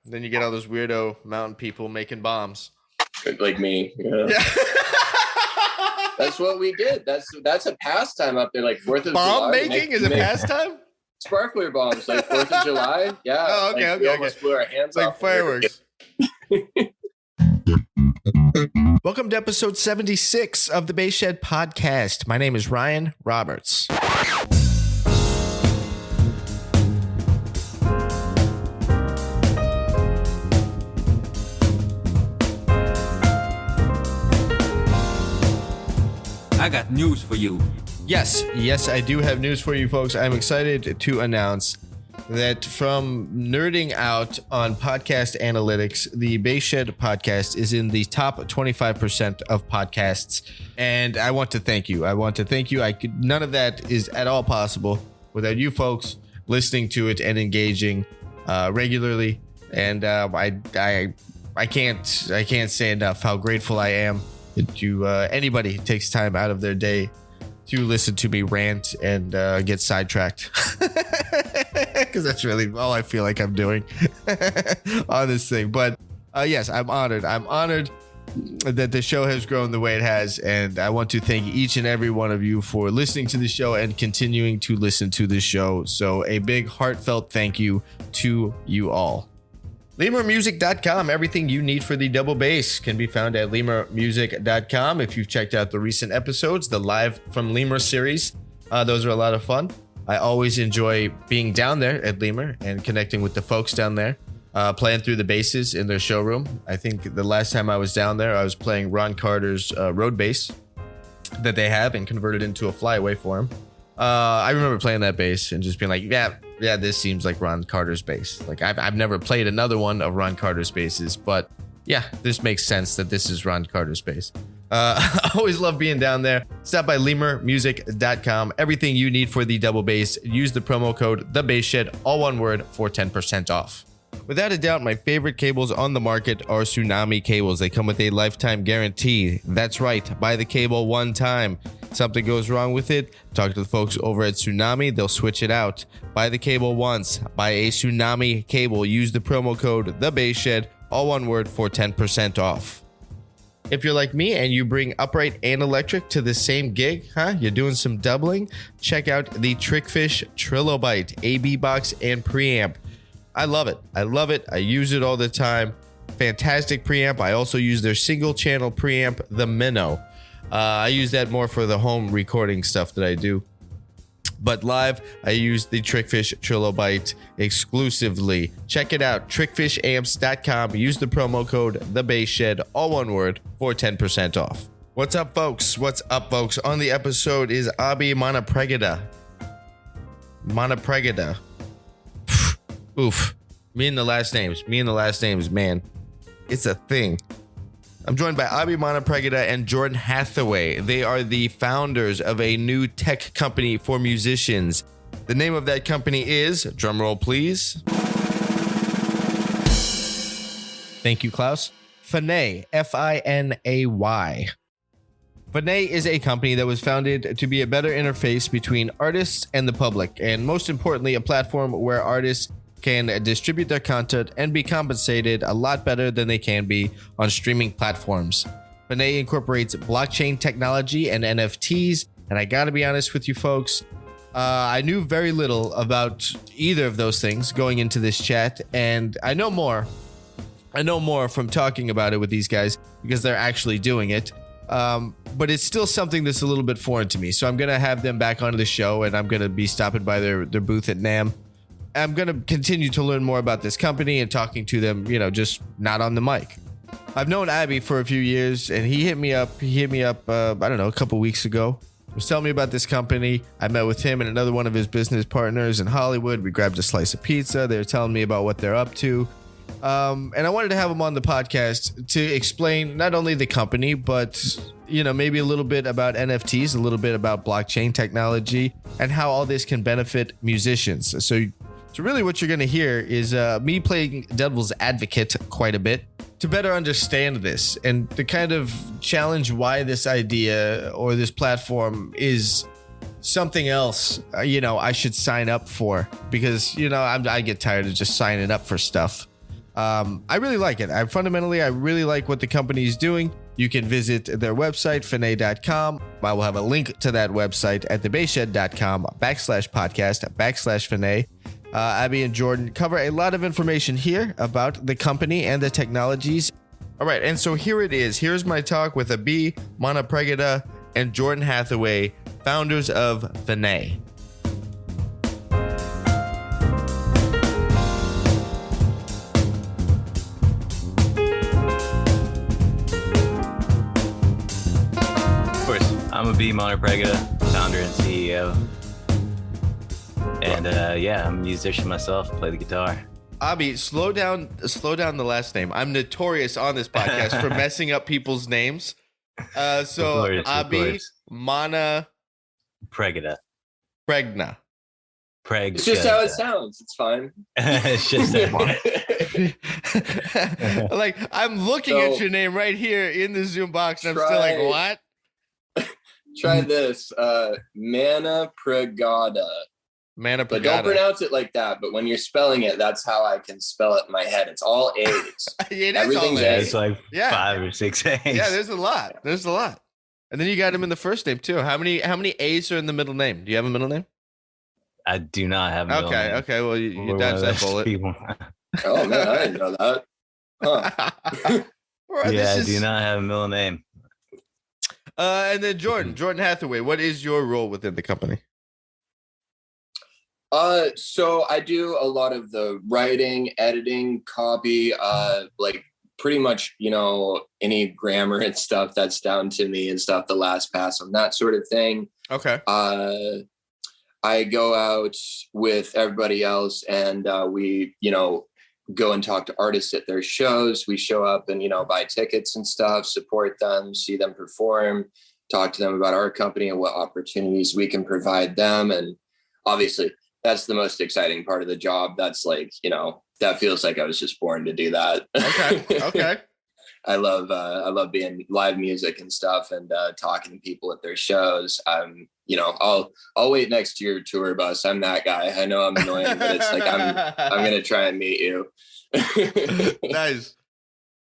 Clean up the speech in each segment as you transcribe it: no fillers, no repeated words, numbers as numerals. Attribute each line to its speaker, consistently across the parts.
Speaker 1: Then you get all those weirdo mountain people making bombs.
Speaker 2: Like me. Yeah. That's what we did. That's a pastime up there, like 4th of July.
Speaker 1: Bomb making is a pastime?
Speaker 2: Sparkler bombs, like 4th of July. Yeah.
Speaker 1: Oh, okay,
Speaker 2: we almost blew our hands
Speaker 1: off.
Speaker 2: Like
Speaker 1: fireworks. Welcome to episode 76 of the Base Shed Podcast. My name is Ryan Roberts.
Speaker 3: I got news for you.
Speaker 1: Yes, I do have news for you folks. I'm excited to announce that from nerding out on podcast analytics, the Base Shed Podcast is in the top 25% of podcasts. And I want to thank you. None of that is at all possible without you folks listening to it and engaging regularly. And I can't say enough how grateful I am that anybody takes time out of their day to listen to me rant and get sidetracked, because that's really all I feel like I'm doing on this thing. But yes, I'm honored that the show has grown the way it has, and I want to thank each and every one of you for listening to the show and continuing to listen to the show. So a big heartfelt thank you to you all. LemurMusic.com. Everything you need for the double bass can be found at LemurMusic.com. If you've checked out the recent episodes, the Live from Lemur series, those are a lot of fun. I always enjoy being down there at Lemur and connecting with the folks down there, playing through the basses in their showroom. I think the last time I was down there, I was playing Ron Carter's road bass that they have and converted into a flyaway for him. I remember playing that bass and just being like, yeah, this seems like Ron Carter's bass. Like I've never played another one of Ron Carter's basses, but yeah, this makes sense that this is Ron Carter's bass. I always love being down there. Stop by LemurMusic.com. Everything you need for the double bass. Use the promo code TheBassShed, all one word, for 10% off. Without a doubt, my favorite cables on the market are Tsunami cables. They come with a lifetime guarantee. That's right, buy the cable one time. Something goes wrong with it, talk to the folks over at Tsunami. They'll switch it out. Buy the cable once. Buy a Tsunami cable. Use the promo code TheBassShed, all one word, for 10% off. If you're like me and you bring upright and electric to the same gig, you're doing some doubling, check out the Trickfish Trilobite AB box and preamp. I love it. I use it all the time. Fantastic preamp. I also use their single channel preamp, the Minnow. I use that more for the home recording stuff that I do. But live, I use the Trickfish Trilobite exclusively. Check it out, trickfishamps.com. Use the promo code TheBassShed, all one word, for 10% off. What's up, folks? On the episode is Abhi Manapragada. Oof. Me and the last names, man. It's a thing. I'm joined by Abhi Manapragada and Jordan Hathaway. They are the founders of a new tech company for musicians. The name of that company is, drumroll please. Thank you, Klaus. Finay, Finay. Finay is a company that was founded to be a better interface between artists and the public, and most importantly, a platform where artists can distribute their content and be compensated a lot better than they can be on streaming platforms. Finay incorporates blockchain technology and NFTs, and I gotta be honest with you folks, I knew very little about either of those things going into this chat, and I know more from talking about it with these guys because they're actually doing it. But it's still something that's a little bit foreign to me, so I'm gonna have them back onto the show, and I'm gonna be stopping by their booth at NAMM. I'm going to continue to learn more about this company and talking to them, just not on the mic. I've known Abhi for a few years, and he hit me up, I don't know, a couple weeks ago. He was telling me about this company. I met with him and another one of his business partners in Hollywood. We grabbed a slice of pizza. They were telling me about what they're up to. And I wanted to have him on the podcast to explain not only the company, but, maybe a little bit about NFTs, a little bit about blockchain technology, and how all this can benefit musicians. So really what you're going to hear is me playing devil's advocate quite a bit to better understand this and to kind of challenge why this idea or this platform is something else, I should sign up for, because, I get tired of just signing up for stuff. I really like it. I really like what the company is doing. You can visit their website, Finay.com. I will have a link to that website at thebasshed.com/podcast/Finay. Abhi and Jordan cover a lot of information here about the company and the technologies. All right, and so here it is. Here's my talk with Abhi Manapragada and Jordan Hathaway, founders of Finay.
Speaker 4: I'm Abhi Manapragada, founder and CEO. And I'm a musician myself, play the guitar.
Speaker 1: Abhi, slow down the last name. I'm notorious on this podcast for messing up people's names. So Abhi
Speaker 4: Manapragada.
Speaker 1: Pregna.
Speaker 2: It's just how it sounds. It's fine.
Speaker 4: It's just that.
Speaker 1: Like, I'm looking at your name right here in the Zoom box, and I'm still like, what?
Speaker 2: Try this. Manapragada. But don't pronounce it like that. But when you're spelling it, that's how I can spell it in my head. It's all A's.
Speaker 1: Everything's
Speaker 2: A's.
Speaker 4: It's like 5 or 6 A's.
Speaker 1: Yeah, there's a lot. And then you got him in the first name too. How many A's are in the middle name? Do you have a middle name?
Speaker 4: I do not have a middle name.
Speaker 1: Okay. Well, you dodged that bullet.
Speaker 2: Oh man, I didn't know that. Huh.
Speaker 4: I do not have a middle name.
Speaker 1: And then Jordan Hathaway, what is your role within the company?
Speaker 2: So I do a lot of the writing, editing, copy, like pretty much, any grammar and stuff that's down to me and stuff, the last pass on that sort of thing. Okay. I go out with everybody else and we, go and talk to artists at their shows. We show up and, buy tickets and stuff, support them, see them perform, talk to them about our company and what opportunities we can provide them. And obviously that's the most exciting part of the job. That's like, that feels like I was just born to do that. Okay. I love being live music and stuff and talking to people at their shows. I'll wait next to your tour bus. I'm that guy. I know I'm annoying, but it's like I'm gonna try and meet you.
Speaker 1: Nice.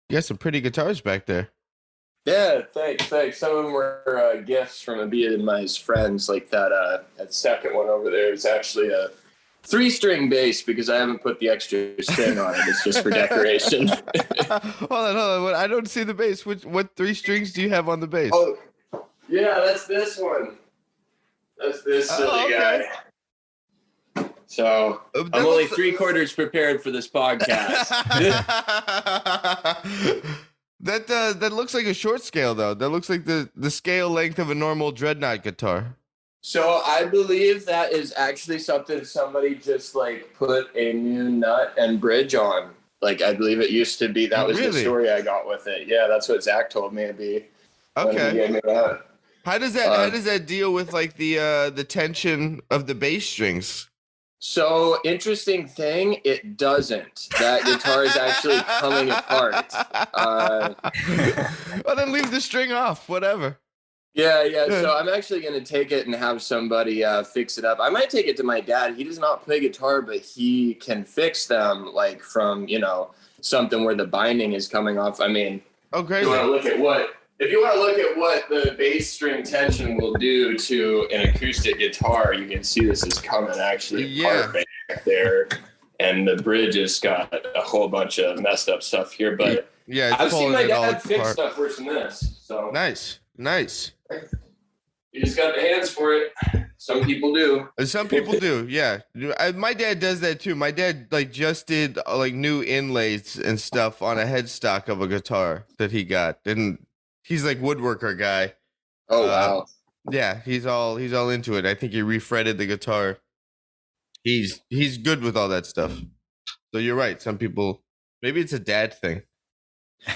Speaker 1: You got some pretty guitars back there.
Speaker 2: Yeah, thanks. Some of them were gifts from Abhi and my friends. Like that second one over there is actually a 3-string bass because I haven't put the extra string on it. It's just for decoration.
Speaker 1: Hold on. I don't see the bass. What 3 strings do you have on the bass?
Speaker 2: Oh, yeah, that's this one. That's this silly guy. So I'm only 3/4 prepared for this podcast.
Speaker 1: That looks like a short scale though. That looks like the scale length of a normal dreadnought guitar.
Speaker 2: So I believe that is actually something somebody just like put a new nut and bridge on. Like I believe it used to be. That was the story I got with it. Yeah, that's what Zach told me it'd be. Okay. He gave me that.
Speaker 1: How does that deal with like the tension of the bass strings?
Speaker 2: So interesting thing, it doesn't. That guitar is actually coming apart.
Speaker 1: Well, then leave the string off. Whatever.
Speaker 2: Yeah. So I'm actually going to take it and have somebody fix it up. I might take it to my dad. He does not play guitar, but he can fix them like from, something where the binding is coming off. I mean,
Speaker 1: crazy.
Speaker 2: If you want to look at what the bass string tension will do to an acoustic guitar, you can see this is coming actually apart back there. And the bridge has got a whole bunch of messed up stuff here. But I've seen my dad fix stuff worse than this. So
Speaker 1: Nice.
Speaker 2: You just got the hands for it. Some people do.
Speaker 1: Yeah. My dad does that too. My dad just did new inlays and stuff on a headstock of a guitar that he got. And he's like woodworker guy.
Speaker 2: Oh wow.
Speaker 1: Yeah, he's all into it. I think he refretted the guitar. He's good with all that stuff. So you're right. Some people, maybe it's a dad thing.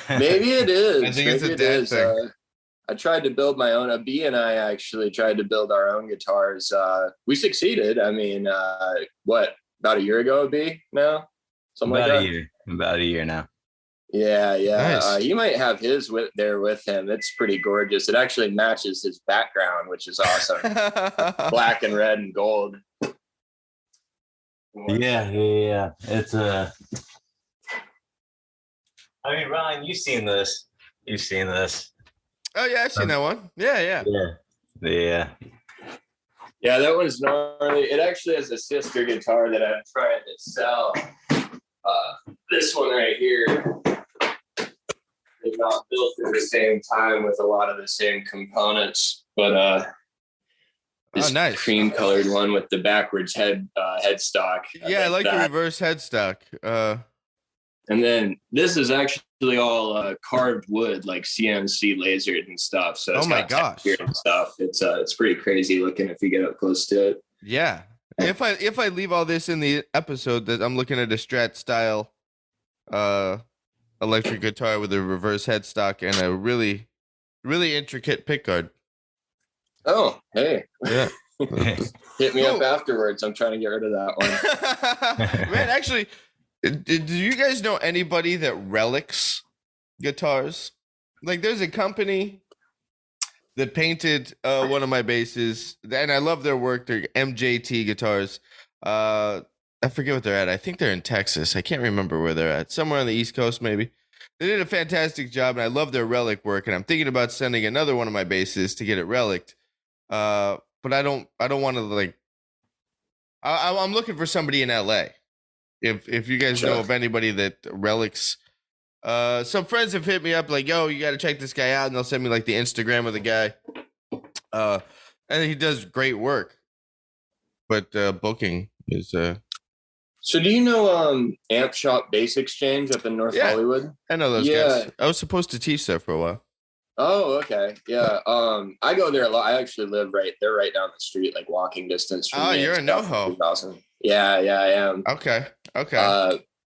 Speaker 2: Maybe it is.
Speaker 1: I think it's a dad thing.
Speaker 2: I tried to build my own. Abhi and I actually tried to build our own guitars. We succeeded. I mean, about a year ago, Abhi? Now, something like that.
Speaker 4: About a year now.
Speaker 2: Yeah.
Speaker 1: Nice.
Speaker 2: You might have his there with him. It's pretty gorgeous. It actually matches his background, which is awesome. Black and red and gold.
Speaker 4: Yeah. It's I mean, Ryan, you've seen this.
Speaker 1: Oh yeah, I've seen that one. Yeah.
Speaker 2: Yeah, that one's gnarly. It actually has a sister guitar that I'm trying to sell. This one right here, they're not built at the same time with a lot of the same components, but this
Speaker 1: nice
Speaker 2: cream colored one with the backwards headstock.
Speaker 1: Yeah, I like the reverse headstock.
Speaker 2: And then this is actually all carved wood, like CNC lasered and stuff. So it's got texture and stuff. It's pretty crazy looking if you get up close to it.
Speaker 1: Yeah. If I leave all this in the episode, that I'm looking at a Strat style electric guitar with a reverse headstock and a really, really intricate pickguard.
Speaker 2: Oh, hey.
Speaker 1: Yeah.
Speaker 2: Hit me up afterwards. I'm trying to get rid of that
Speaker 1: one. Man, actually, do you guys know anybody that relics guitars? Like, there's a company that painted one of my basses, and I love their work. They're MJT guitars. I forget what they're at. I think they're in Texas. I can't remember where they're at. Somewhere on the East Coast, maybe. They did a fantastic job, and I love their relic work. And I'm thinking about sending another one of my basses to get it relicked. But I don't want to like. I'm looking for somebody in LA. If you guys know of anybody that relics, some friends have hit me up like, yo, you got to check this guy out. And they'll send me like the Instagram of the guy. And he does great work. But booking is.
Speaker 2: So do you know Amp Shop Bass Exchange up in North Hollywood?
Speaker 1: I know those guys. I was supposed to teach there for a while.
Speaker 2: Oh, okay. Yeah. I go there a lot. I actually live right down the street, like walking distance from me.
Speaker 1: You're in NoHo.
Speaker 2: Awesome. Yeah, I am.
Speaker 1: Okay.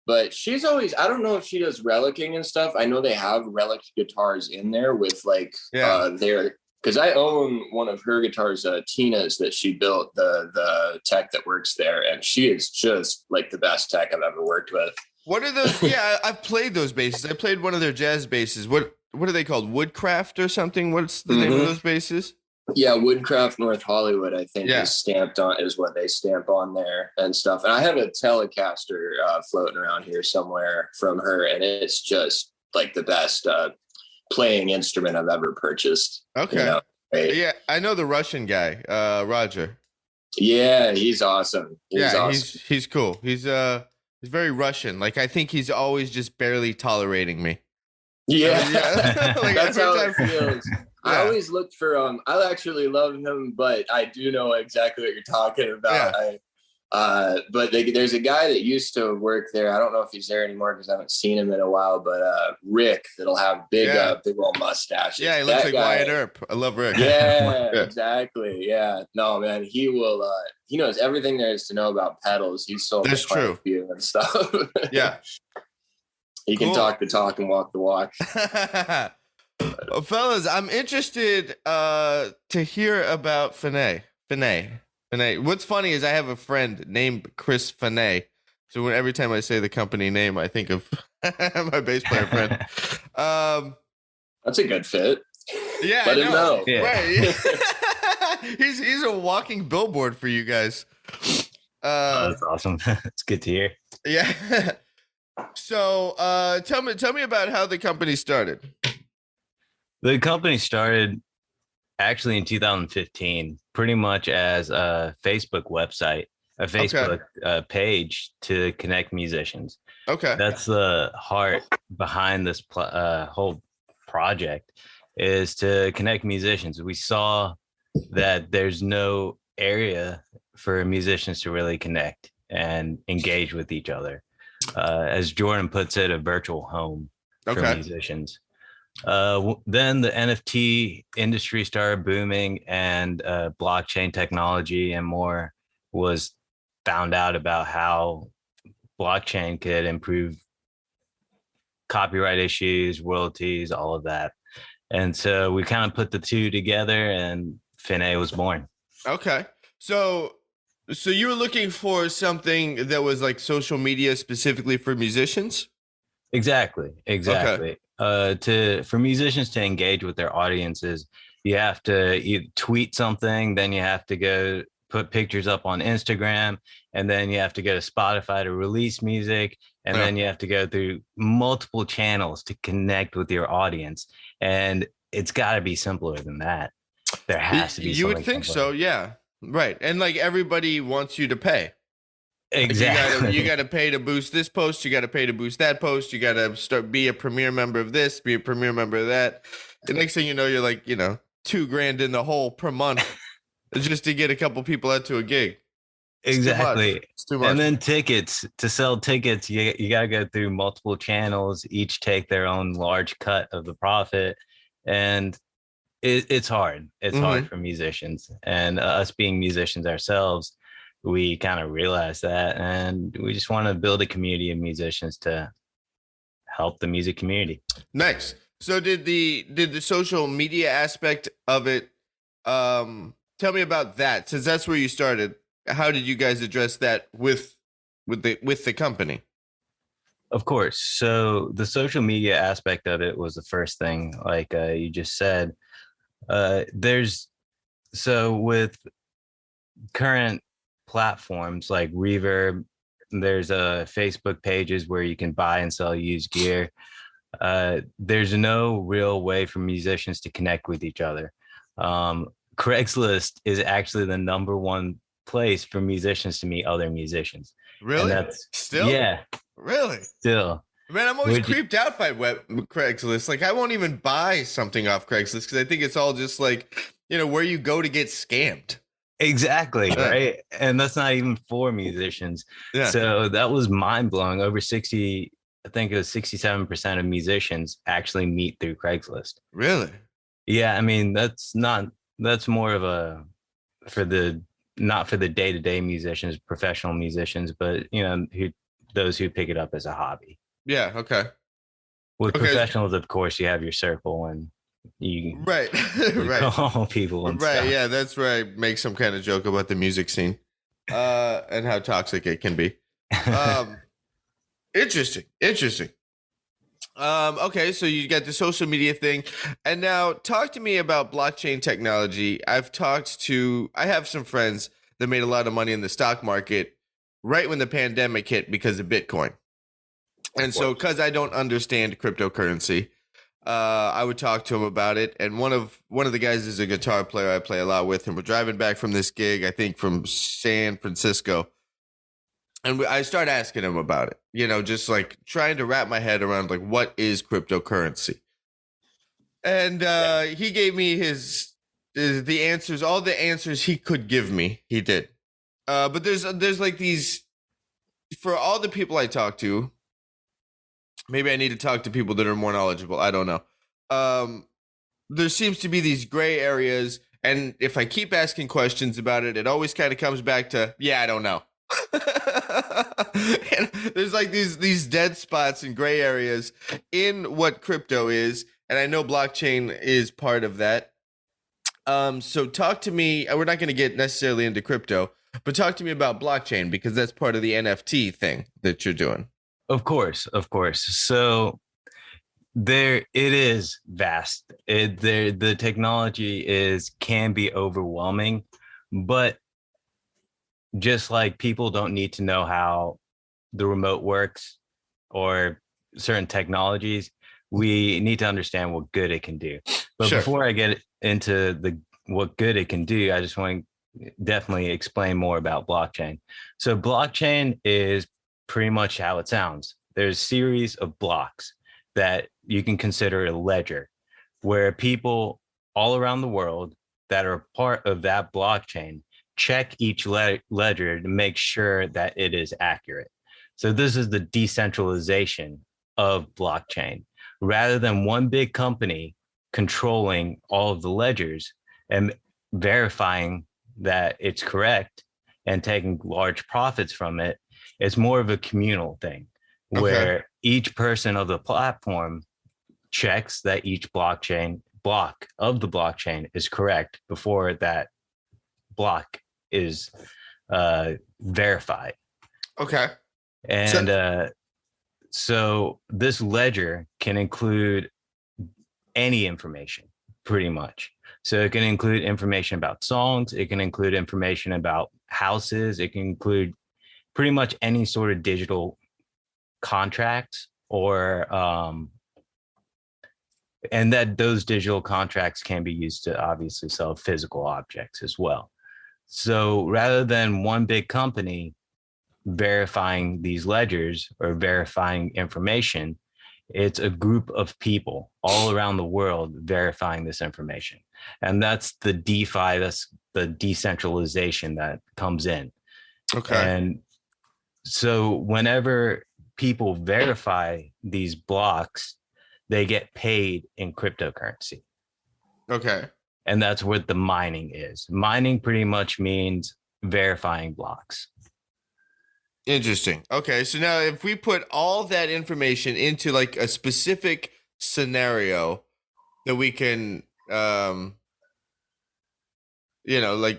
Speaker 2: But she's always, I don't know if she does relicking and stuff. I know they have relic guitars in there with like their, because I own one of her guitars, Tina's, that she built, the tech that works there, and she is just like the best tech I've ever worked with.
Speaker 1: What are those? Yeah, I've played those basses. I played one of their jazz basses. What are they called? Woodcraft or something? What's the name of those basses?
Speaker 2: Yeah, Woodcraft North Hollywood, I think, is what they stamp on there and stuff. And I have a Telecaster floating around here somewhere from her, and it's just like the best playing instrument I've ever purchased.
Speaker 1: Okay. You know? Yeah, I know the Russian guy, Roger.
Speaker 2: Yeah, he's awesome.
Speaker 1: He's cool. He's very Russian. Like, I think he's always just barely tolerating me.
Speaker 2: Yeah,
Speaker 1: like,
Speaker 2: that's how it feels. Yeah. I always look for I actually love him, but I do know exactly what you're talking about. Yeah. But there's a guy that used to work there. I don't know if he's there anymore because I haven't seen him in a while. But Rick, that'll have big old mustaches.
Speaker 1: Yeah, he looks like Wyatt Earp. I love Rick.
Speaker 2: Yeah, exactly. Yeah, no man, he will. He knows everything there is to know about pedals. He's sold quite a few and stuff.
Speaker 1: Yeah.
Speaker 2: He can talk the talk and walk the walk.
Speaker 1: Well, fellas, I'm interested to hear about Finay. What's funny is I have a friend named Chris Finay. So every time I say the company name, I think of my bass player friend.
Speaker 2: That's a good fit.
Speaker 1: Yeah,
Speaker 2: let him know.
Speaker 1: Yeah. Right. he's a walking billboard for you guys.
Speaker 4: That's awesome. It's good to hear.
Speaker 1: Yeah. So tell me about how the company started.
Speaker 4: The company started actually in 2015, pretty much as a Facebook website, a Facebook page to connect musicians.
Speaker 1: Okay.
Speaker 4: That's the heart behind this whole project, is to connect musicians. We saw that there's no area for musicians to really connect and engage with each other. As Jordan puts it, a virtual home for musicians. Then the NFT industry started booming, and blockchain technology and more was found out about how blockchain could improve copyright issues, royalties, all of that. And so we kind of put the two together, and Finay was born.
Speaker 1: Okay. So you were looking for something that was like social media specifically for musicians?
Speaker 4: Exactly. Okay. For musicians to engage with their audiences, you have to tweet something, then you have to go put pictures up on Instagram, and then you have to go to Spotify to release music, And then you have to go through multiple channels to connect with your audience. And it's got to be simpler than that. There has to be.
Speaker 1: You would think so, yeah. Right. And like everybody wants you to pay.
Speaker 4: Exactly.
Speaker 1: Like you got to pay to boost this post. You got to pay to boost that post. You got to be a premier member of this, be a premier member of that. The next thing you know, you're like, $2,000 in the hole per month just to get a couple people out to a gig.
Speaker 4: Exactly.
Speaker 1: It's too much.
Speaker 4: And then to sell tickets, you got to go through multiple channels, each take their own large cut of the profit. And it's hard. It's hard for musicians, and us being musicians ourselves, we kind of realize that, and we just want to build a community of musicians to help the music community.
Speaker 1: Nice. So did the social media aspect of it, tell me about that, since that's where you started. How did you guys address that with the company?
Speaker 4: Of course. So the social media aspect of it was the first thing, like you just said. With current platforms like Reverb, there's Facebook pages where you can buy and sell used gear. There's no real way for musicians to connect with each other. Craigslist is actually the number one place for musicians to meet other musicians.
Speaker 1: Really? Still?
Speaker 4: Yeah.
Speaker 1: Really?
Speaker 4: Still.
Speaker 1: Man, I'm always creeped out by Craigslist. Like, I won't even buy something off Craigslist because I think it's all just like, where you go to get scammed.
Speaker 4: Exactly. Right. And that's not even for musicians. Yeah. So that was mind blowing. Over 67% of musicians actually meet through Craigslist.
Speaker 1: Really?
Speaker 4: Yeah. I mean, that's more of not for the day-to-day musicians, professional musicians, but those who pick it up as a hobby.
Speaker 1: Yeah. Okay.
Speaker 4: With professionals, of course, you have your circle and you
Speaker 1: right.
Speaker 4: call people and stuff.
Speaker 1: Yeah, that's where I make some kind of joke about the music scene and how toxic it can be. Interesting. Okay, so you got the social media thing, and now talk to me about blockchain technology. I have some friends that made a lot of money in the stock market right when the pandemic hit because of Bitcoin. And so, because I don't understand cryptocurrency, I would talk to him about it. And one of the guys is a guitar player I play a lot with, and we're driving back from this gig, I think from San Francisco. And I start asking him about it, just like trying to wrap my head around like, what is cryptocurrency? And he gave me the answers, all the answers he could give me. He did. But there's like these, for all the people I talk to, maybe I need to talk to people that are more knowledgeable. I don't know. There seems to be these gray areas. And if I keep asking questions about it, it always kind of comes back to, yeah, I don't know. And there's like these dead spots and gray areas in what crypto is. And I know blockchain is part of that. So talk to me. We're not going to get necessarily into crypto, but talk to me about blockchain, because that's part of the NFT thing that you're doing.
Speaker 4: Of course. So it is vast. The technology can be overwhelming, but just like people don't need to know how the remote works or certain technologies, we need to understand what good it can do. But before I get into what good it can do, I just want to definitely explain more about blockchain. So blockchain is pretty much how it sounds. There's a series of blocks that you can consider a ledger, where people all around the world that are part of that blockchain check each ledger to make sure that it is accurate. So this is the decentralization of blockchain. Rather than one big company controlling all of the ledgers and verifying that it's correct and taking large profits from it, it's more of a communal thing, where each person of the platform checks that each block of the blockchain is correct before that block is verified. Okay. And so this ledger can include any information, pretty much. So it can include information about songs. It can include information about houses. It can include pretty much any sort of digital contracts, or and that those digital contracts can be used to obviously sell physical objects as well. So rather than one big company verifying these ledgers or verifying information, it's a group of people all around the world verifying this information. And that's the DeFi, that's the decentralization that comes in.
Speaker 1: Okay.
Speaker 4: And so whenever people verify these blocks, they get paid in cryptocurrency.
Speaker 1: Okay.
Speaker 4: And that's what the mining is. Mining pretty much means verifying blocks.
Speaker 1: Interesting. Okay, so now if we put all that information into like a specific scenario that we can, like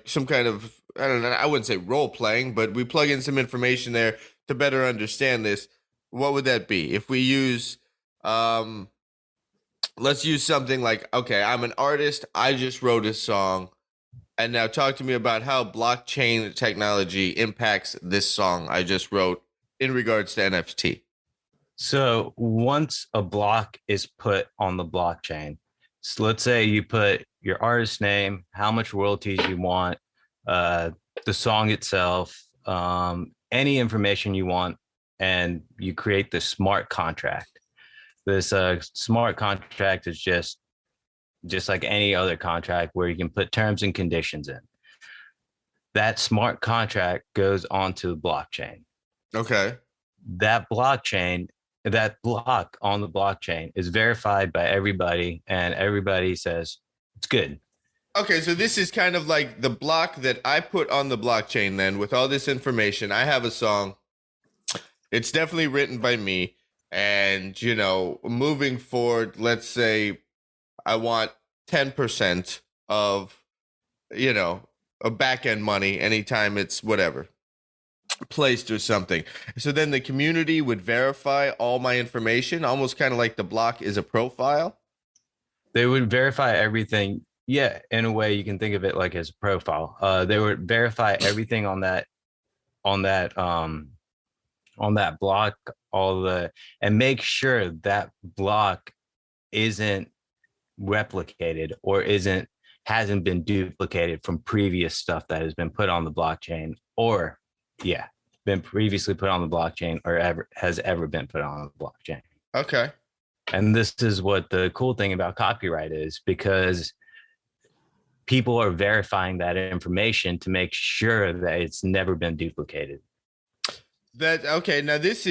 Speaker 1: some kind of, I don't know, I wouldn't say role playing, but we plug in some information there to better understand this. What would that be? If we use, let's use something like, okay, I'm an artist. I just wrote a song. And now talk to me about how blockchain technology impacts this song I just wrote in regards to NFT.
Speaker 4: So once a block is put on the blockchain, so let's say you put your artist name, how much royalties you want, the song itself, any information you want, and you create this smart contract. This smart contract is just like any other contract where you can put terms and conditions in. That smart contract goes onto the blockchain.
Speaker 1: Okay.
Speaker 4: That blockchain, that block on the blockchain is verified by everybody, and everybody says it's good.
Speaker 1: Okay, so this is kind of like the block that I put on the blockchain then with all this information. I have a song. It's definitely written by me. And, moving forward, let's say I want 10% of, a back end money anytime it's whatever placed or something. So then the community would verify all my information, almost kind of like the block is a profile.
Speaker 4: They would verify everything. Yeah, in a way you can think of it like as a profile. They would verify everything on that block, and make sure that block isn't replicated or hasn't been duplicated from previous stuff that has been put on the blockchain, or been previously put on the blockchain, or has ever been put on the blockchain.
Speaker 1: Okay.
Speaker 4: And this is what the cool thing about copyright is, because people are verifying that information to make sure that it's never been duplicated.
Speaker 1: Okay. Now that's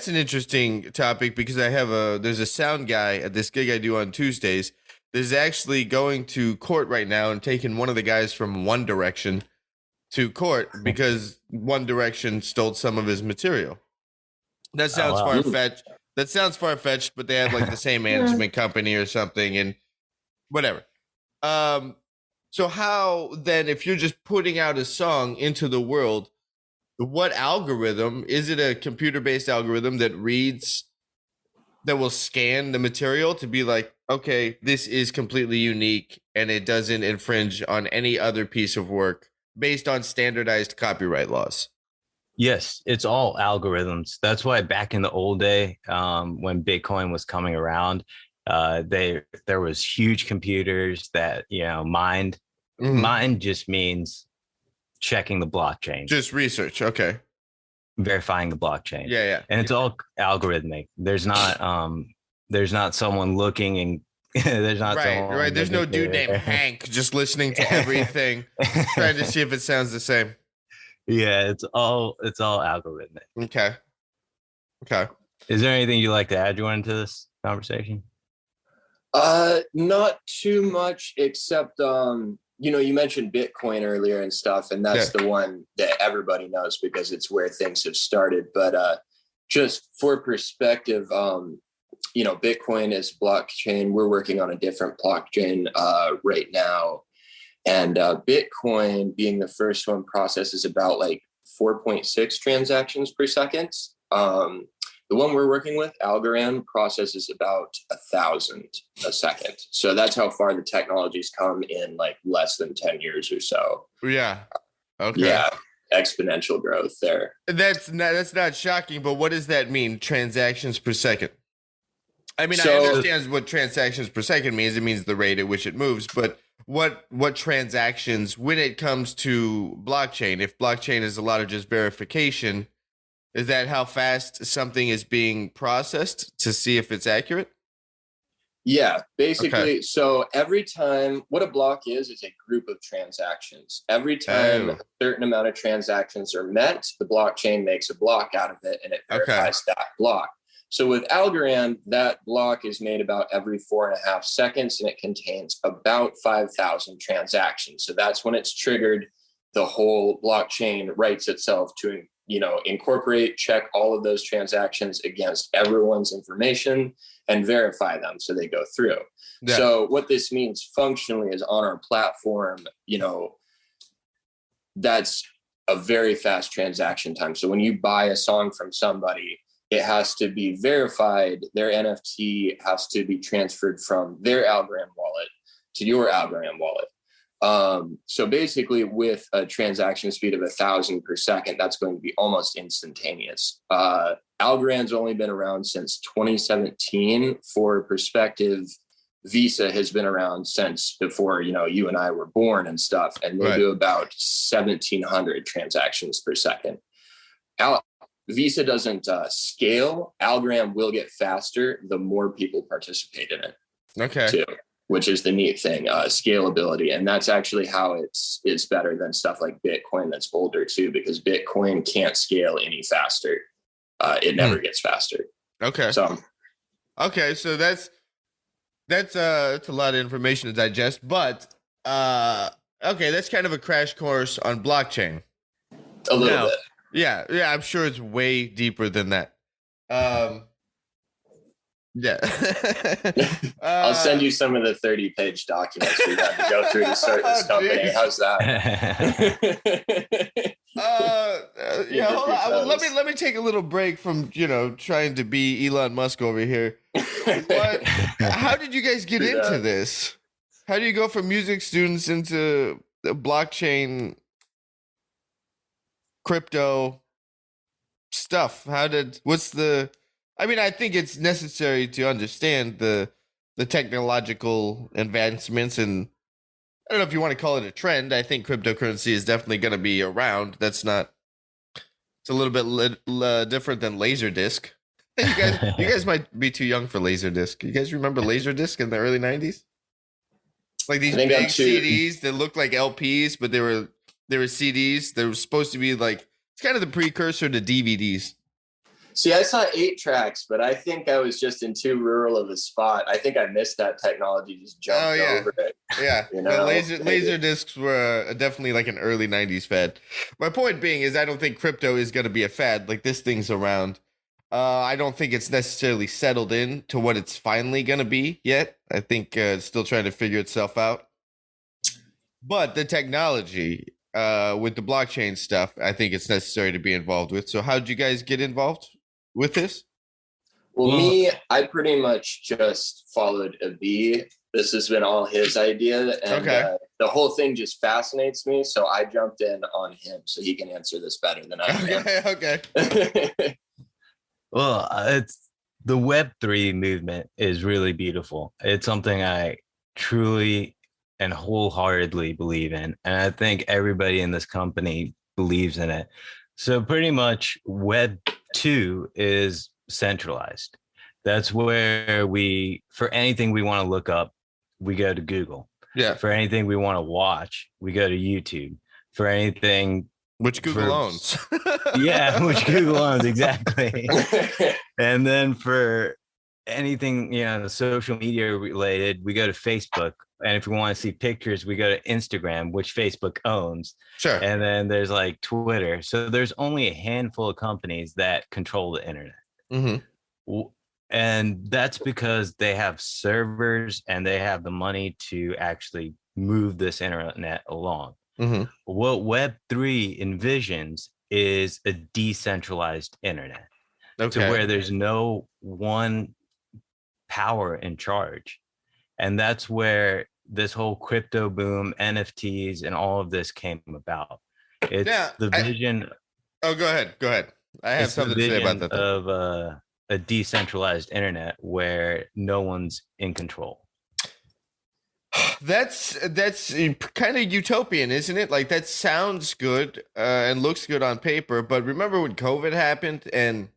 Speaker 1: an interesting topic, because there's a sound guy at this gig I do on Tuesdays. There's actually going to court right now and taking one of the guys from One Direction to court because One Direction stole some of his material. That sounds far-fetched. That sounds far-fetched, but they have like the same management company or something, and whatever. So how then, if you're just putting out a song into the world, what algorithm is it? A computer-based algorithm that will scan the material to be like, okay, this is completely unique and it doesn't infringe on any other piece of work based on standardized copyright laws?
Speaker 4: Yes, it's all algorithms. That's why back in the old day, when Bitcoin was coming around, there was huge computers that mined. Mm-hmm. Mine just means checking the blockchain.
Speaker 1: Just research, okay.
Speaker 4: Verifying the blockchain.
Speaker 1: Yeah.
Speaker 4: And it's all algorithmic. There's not someone looking and there's not
Speaker 1: right. There's no dude named Hank just listening to everything, trying to see if it sounds the same.
Speaker 4: Yeah, it's all algorithmic.
Speaker 1: Okay.
Speaker 4: Is there anything you'd like to add, Jordan, to this conversation?
Speaker 2: Not too much, except you mentioned Bitcoin earlier and stuff, and that's the one that everybody knows because it's where things have started. But just for perspective, Bitcoin is blockchain. We're working on a different blockchain right now. And Bitcoin, being the first one, processes about like 4.6 transactions per second. The one we're working with, Algorand, processes about 1,000 a second. So that's how far the technology's come in like less than 10 years or so.
Speaker 1: Yeah. Okay.
Speaker 2: Yeah. exponential growth there.
Speaker 1: That's not shocking, but what does that mean? Transactions per second. I mean,
Speaker 2: So,
Speaker 1: I understand what transactions per second means. It means the rate at which it moves, but what transactions when it comes to blockchain? If blockchain is a lot of just verification, is that how fast something is being processed to see if it's accurate?
Speaker 2: yeah, basically.
Speaker 1: Okay.
Speaker 2: So every time, what a block is a group of transactions. Every time a certain amount of transactions are met, the blockchain makes a block out of it and it verifies that block. So with Algorand, that block is made about every 4.5 seconds, and it contains about 5,000 transactions. So that's when it's triggered. The whole blockchain writes itself to, incorporate, check all of those transactions against everyone's information and verify them so they go through. Yeah. So what this means functionally is on our platform, that's a very fast transaction time. So when you buy a song from somebody, it has to be verified. Their NFT has to be transferred from their Algorand wallet to your Algorand wallet. So basically with a transaction speed of 1,000 per second, that's going to be almost instantaneous. Algorand's only been around since 2017. For perspective, Visa has been around since before, you and I were born and stuff, and they do about 1,700 transactions per second. Visa doesn't scale. Algorand will get faster the more people participate in it.
Speaker 1: Okay.
Speaker 2: Too, which is the neat thing, scalability. And that's actually how it's better than stuff like Bitcoin that's older too, because Bitcoin can't scale any faster. It never gets faster.
Speaker 1: Okay.
Speaker 2: So
Speaker 1: that's a lot of information to digest, but that's kind of a crash course on blockchain.
Speaker 2: A little bit.
Speaker 1: Yeah, I'm sure it's way deeper than that. Yeah.
Speaker 2: I'll send you some of the 30-page documents we had to go through to start this company. Geez. How's that?
Speaker 1: Hold on. Let me take a little break from trying to be Elon Musk over here. How did you guys get into this? How do you go from music students into the blockchain crypto stuff? I think it's necessary to understand the technological advancements, and I don't know if you want to call it a trend. I think cryptocurrency is definitely going to be around. It's a little bit different than Laserdisc. You guys might be too young for Laserdisc. You guys remember Laserdisc in the early 90s? Like these big CDs that looked like LPs, but they were CDs. They were supposed to be like, it's kind of the precursor to DVDs.
Speaker 2: See, I saw 8 tracks, but I think I was just in too rural of a spot. I think I missed that technology, just jumped over it.
Speaker 1: Yeah, laser discs were definitely like an early 90s fad. My point being is I don't think crypto is going to be a fad. Like, this thing's around. I don't think it's necessarily settled in to what it's finally going to be yet. I think it's still trying to figure itself out. But the technology with the blockchain stuff, I think it's necessary to be involved with. So how did you guys get involved with this?
Speaker 2: Well, I pretty much just followed Abhi. This has been all his idea, and the whole thing just fascinates me. So I jumped in on him so he can answer this better than I can.
Speaker 1: Okay.
Speaker 4: Well, it's the Web3 movement is really beautiful. It's something I truly and wholeheartedly believe in. And I think everybody in this company believes in it. So pretty much Web 2 is centralized. That's where for anything we want to look up, we go to Google.
Speaker 1: Yeah.
Speaker 4: For anything we want to watch, we go to YouTube. For anything,
Speaker 1: which Google owns.
Speaker 4: Yeah, which Google owns, exactly. And then for anything, social media related, we go to Facebook. And if we want to see pictures, we go to Instagram, which Facebook owns.
Speaker 1: Sure.
Speaker 4: And then there's like Twitter. So there's only a handful of companies that control the internet.
Speaker 1: Mm-hmm.
Speaker 4: And that's because they have servers and they have the money to actually move this internet along.
Speaker 1: Mm-hmm.
Speaker 4: What Web3 envisions is a decentralized internet. To where there's no one power in charge. And that's where this whole crypto boom, NFTs, and all of this came about. It's
Speaker 1: Yeah,
Speaker 4: the vision.
Speaker 1: Oh, go ahead. Go ahead. I have
Speaker 4: It's the
Speaker 1: something to say about
Speaker 4: vision
Speaker 1: that.
Speaker 4: of a decentralized internet where no one's in control.
Speaker 1: That's kind of utopian, isn't it? Like that sounds good and looks good on paper, but remember when COVID happened and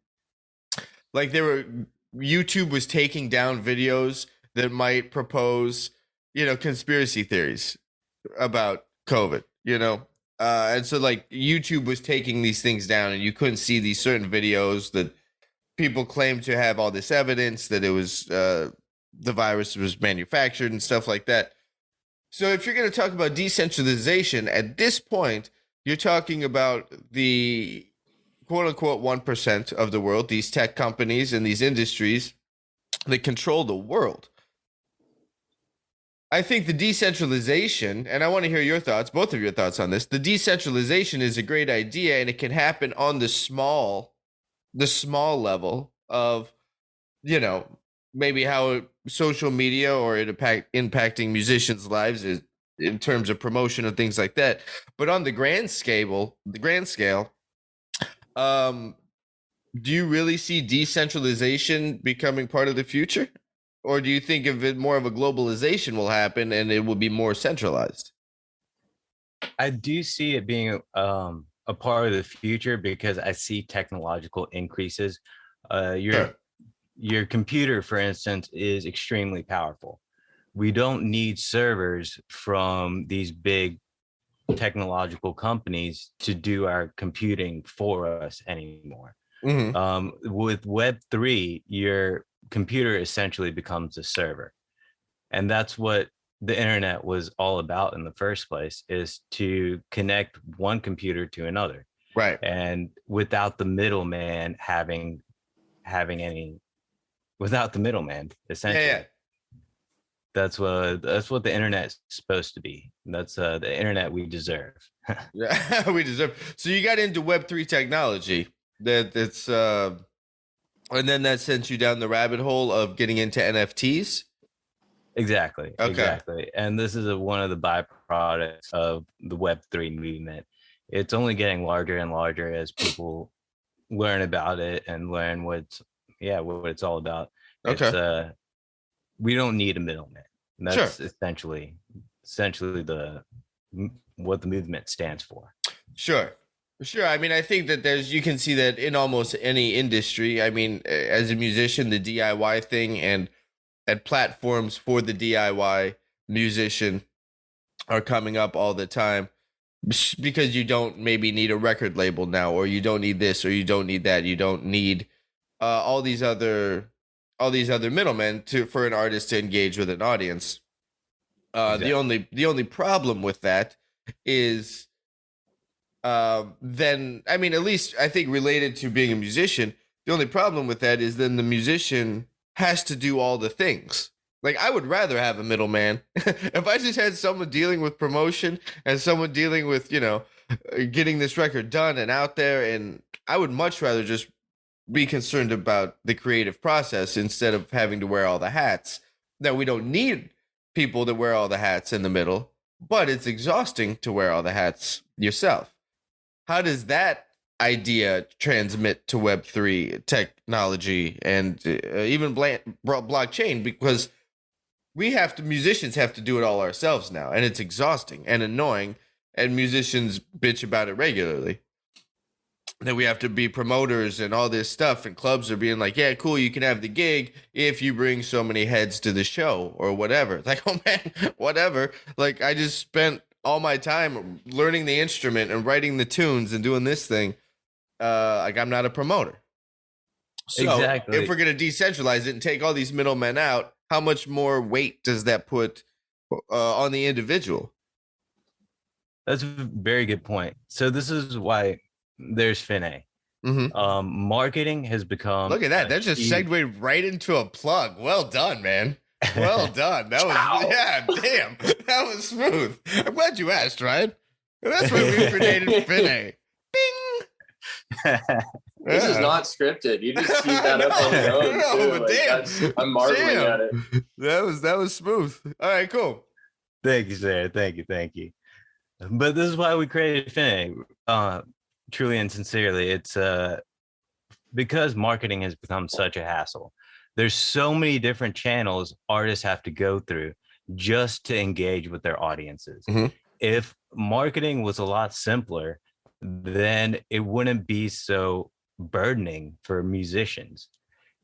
Speaker 1: like YouTube was taking down videos that might propose, conspiracy theories about COVID, and so like YouTube was taking these things down, and you couldn't see these certain videos that people claimed to have all this evidence that it was the virus was manufactured and stuff like that. So if you're going to talk about decentralization at this point, you're talking about the quote unquote 1% of the world, these tech companies and these industries that control the world. I think the decentralization, and I want to hear your thoughts, both of your thoughts on this. The decentralization is a great idea, and it can happen on the small level of, maybe how social media or it impacting musicians' lives is in terms of promotion and things like that. But on the grand scale, do you really see decentralization becoming part of the future? Or do you think of it more of a globalization will happen and it will be more centralized?
Speaker 4: I do see it being a part of the future because I see technological increases. Your computer, for instance, is extremely powerful. We don't need servers from these big technological companies to do our computing for us anymore.
Speaker 1: Mm-hmm.
Speaker 4: With Web3, your computer essentially becomes a server. And that's what the internet was all about in the first place, is to connect one computer to another.
Speaker 1: Right.
Speaker 4: And without the middleman without the middleman, essentially.
Speaker 1: Yeah.
Speaker 4: That's what the internet's supposed to be. That's the internet we deserve.
Speaker 1: Yeah, we deserve. So you got into Web3 technology. That's and then that sent you down the rabbit hole of getting into NFTs.
Speaker 4: Exactly.
Speaker 1: Okay.
Speaker 4: Exactly. And this is one of the byproducts of the Web3 movement. It's only getting larger and larger as people learn about it and learn what it's all about.
Speaker 1: Okay.
Speaker 4: We don't need a middleman. That's
Speaker 1: Sure.
Speaker 4: essentially what the movement stands for.
Speaker 1: Sure. I mean, I think that you can see that in almost any industry. I mean, as a musician, the DIY thing and platforms for the DIY musician are coming up all the time because you don't maybe need a record label now, or you don't need this, or you don't need that. You don't need all these other middlemen for an artist to engage with an audience.
Speaker 4: Exactly.
Speaker 1: The only problem with that is then, I mean, at least I think related to being a musician, the only problem with that is then the musician has to do all the things. Like, I would rather have a middleman. If I just had someone dealing with promotion and someone dealing with, getting this record done and out there, and I would much rather just be concerned about the creative process instead of having to wear all the hats. Now, we don't need people that wear all the hats in the middle, but it's exhausting to wear all the hats yourself. How does that idea transmit to Web3 technology and even blockchain? Because musicians have to do it all ourselves now, and it's exhausting and annoying, and musicians bitch about it regularly. That we have to be promoters and all this stuff, and clubs are being like, yeah, cool, you can have the gig if you bring so many heads to the show or whatever. Like, oh man, whatever. Like, I just spent all my time learning the instrument and writing the tunes and doing this thing. Like, I'm not a promoter. So
Speaker 4: Exactly.
Speaker 1: if we're going to decentralize it and take all these middlemen out, how much more weight does that put on the individual?
Speaker 4: That's a very good point. So this is why there's Finay.
Speaker 1: Mm-hmm.
Speaker 4: Marketing has become.
Speaker 1: Look at that. That just segued right into a plug. Well done, man. Well done. That was, yeah, damn. That was smooth. I'm glad you asked, Ryan. That's why we created Finay. Bing.
Speaker 2: This is not scripted. You just teed that up on your own.
Speaker 1: No,
Speaker 2: Like,
Speaker 1: damn.
Speaker 2: I'm marveling at it.
Speaker 1: That was smooth. All right, cool.
Speaker 4: Thank you, sir. Thank you. But this is why we created Finay. Truly and sincerely, it's because marketing has become such a hassle. There's so many different channels artists have to go through just to engage with their audiences.
Speaker 1: Mhm.
Speaker 4: If marketing was a lot simpler, then it wouldn't be so burdening for musicians.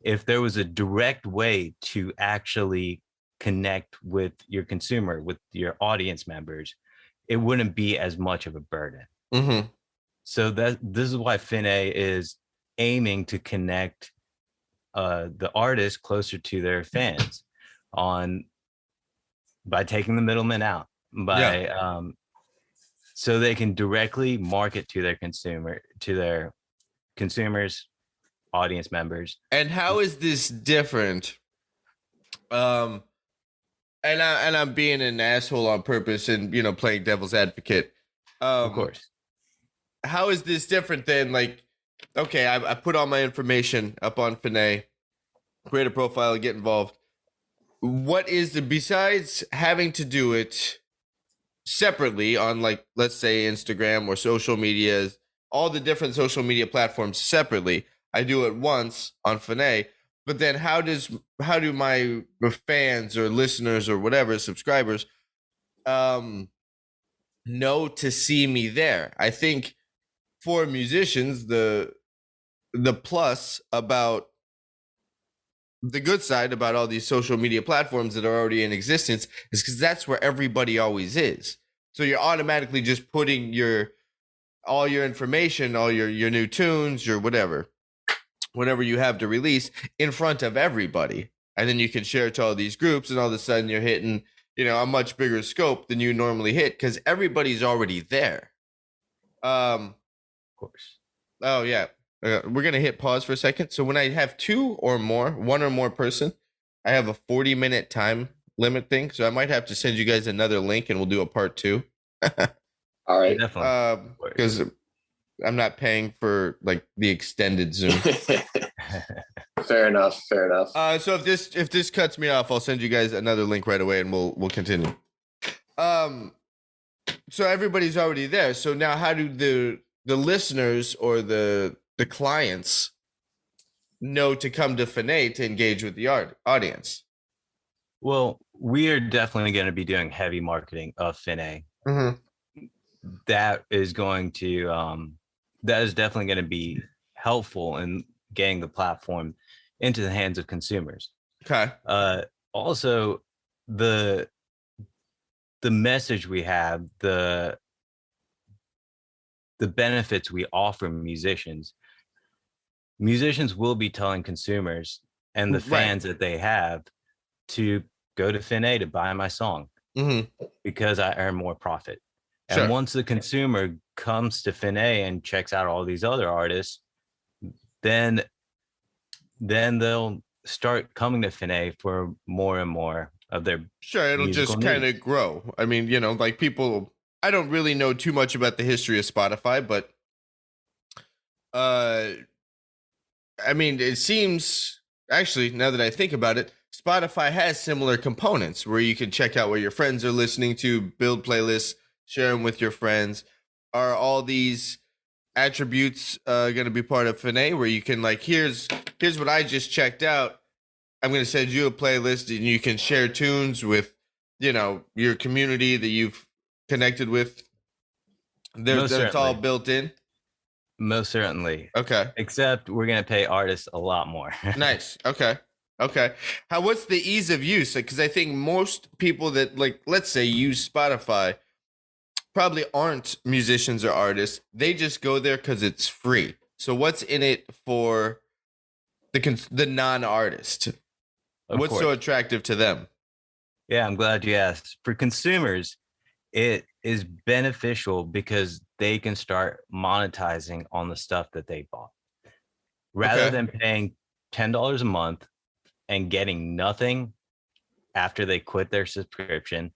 Speaker 4: If there was a direct way to actually connect with your consumer, with your audience members, it wouldn't be as much of a burden.
Speaker 1: Mm-hmm.
Speaker 4: So this is why Finay is aiming to connect the artist closer to their fans by taking the middleman out, so they can directly market to their consumers, audience members.
Speaker 1: And how is this different? And I'm being an asshole on purpose and playing devil's advocate.
Speaker 4: Of course.
Speaker 1: How is this different than okay, I put all my information up on Finay, create a profile, get involved. What is besides having to do it separately on let's say Instagram or social media, all the different social media platforms separately? I do it once on Finay, but then how do my fans or listeners or whatever subscribers know to see me there? I think for musicians, the plus about the good side about all these social media platforms that are already in existence is because that's where everybody always is. So you're automatically just putting all your information, all your new tunes, your whatever you have to release in front of everybody. And then you can share it to all these groups, and all of a sudden you're hitting, a much bigger scope than you normally hit because everybody's already there.
Speaker 4: Of course.
Speaker 1: Oh, yeah. We're going to hit pause for a second. So when I have one or more person, I have a 40-minute time limit thing. So I might have to send you guys another link and we'll do a part 2.
Speaker 2: All right.
Speaker 4: Definitely.
Speaker 1: Because I'm not paying for the extended Zoom.
Speaker 2: Fair enough.
Speaker 1: So if this cuts me off, I'll send you guys another link right away and we'll continue. So everybody's already there. So now how do the listeners or the clients know to come to Finay to engage with the audience?
Speaker 4: Well, we are definitely going to be doing heavy marketing of Finay.
Speaker 1: Mm-hmm.
Speaker 4: That is definitely going to be helpful in getting the platform into the hands of consumers.
Speaker 1: Okay.
Speaker 4: Also, the message we have, the benefits we offer musicians will be telling consumers and the fans that they have to go to Finay to buy my song, because I earn more profit.
Speaker 1: Sure.
Speaker 4: And once the consumer comes to Finay and checks out all these other artists, then they'll start coming to Finay for more and more of their
Speaker 1: it'll just kind of grow. I mean, people, I don't really know too much about the history of Spotify, but I mean, it seems, actually, now that I think about it, Spotify has similar components where you can check out what your friends are listening to, build playlists, share them with your friends. Are all these attributes going to be part of Finay, where you can here's what I just checked out. I'm going to send you a playlist and you can share tunes with, your community that you've connected with. That's all built in.
Speaker 4: Most certainly.
Speaker 1: Okay.
Speaker 4: Except we're going to pay artists a lot more.
Speaker 1: Nice. Okay. What's the ease of use? Because I think most people that let's say use Spotify probably aren't musicians or artists. They just go there because it's free. So what's in it for the non-artist? What's so attractive to them?
Speaker 4: Yeah, I'm glad you asked. For consumers, it is beneficial because they can start monetizing on the stuff that they bought. Rather than paying $10 a month and getting nothing after they quit their subscription,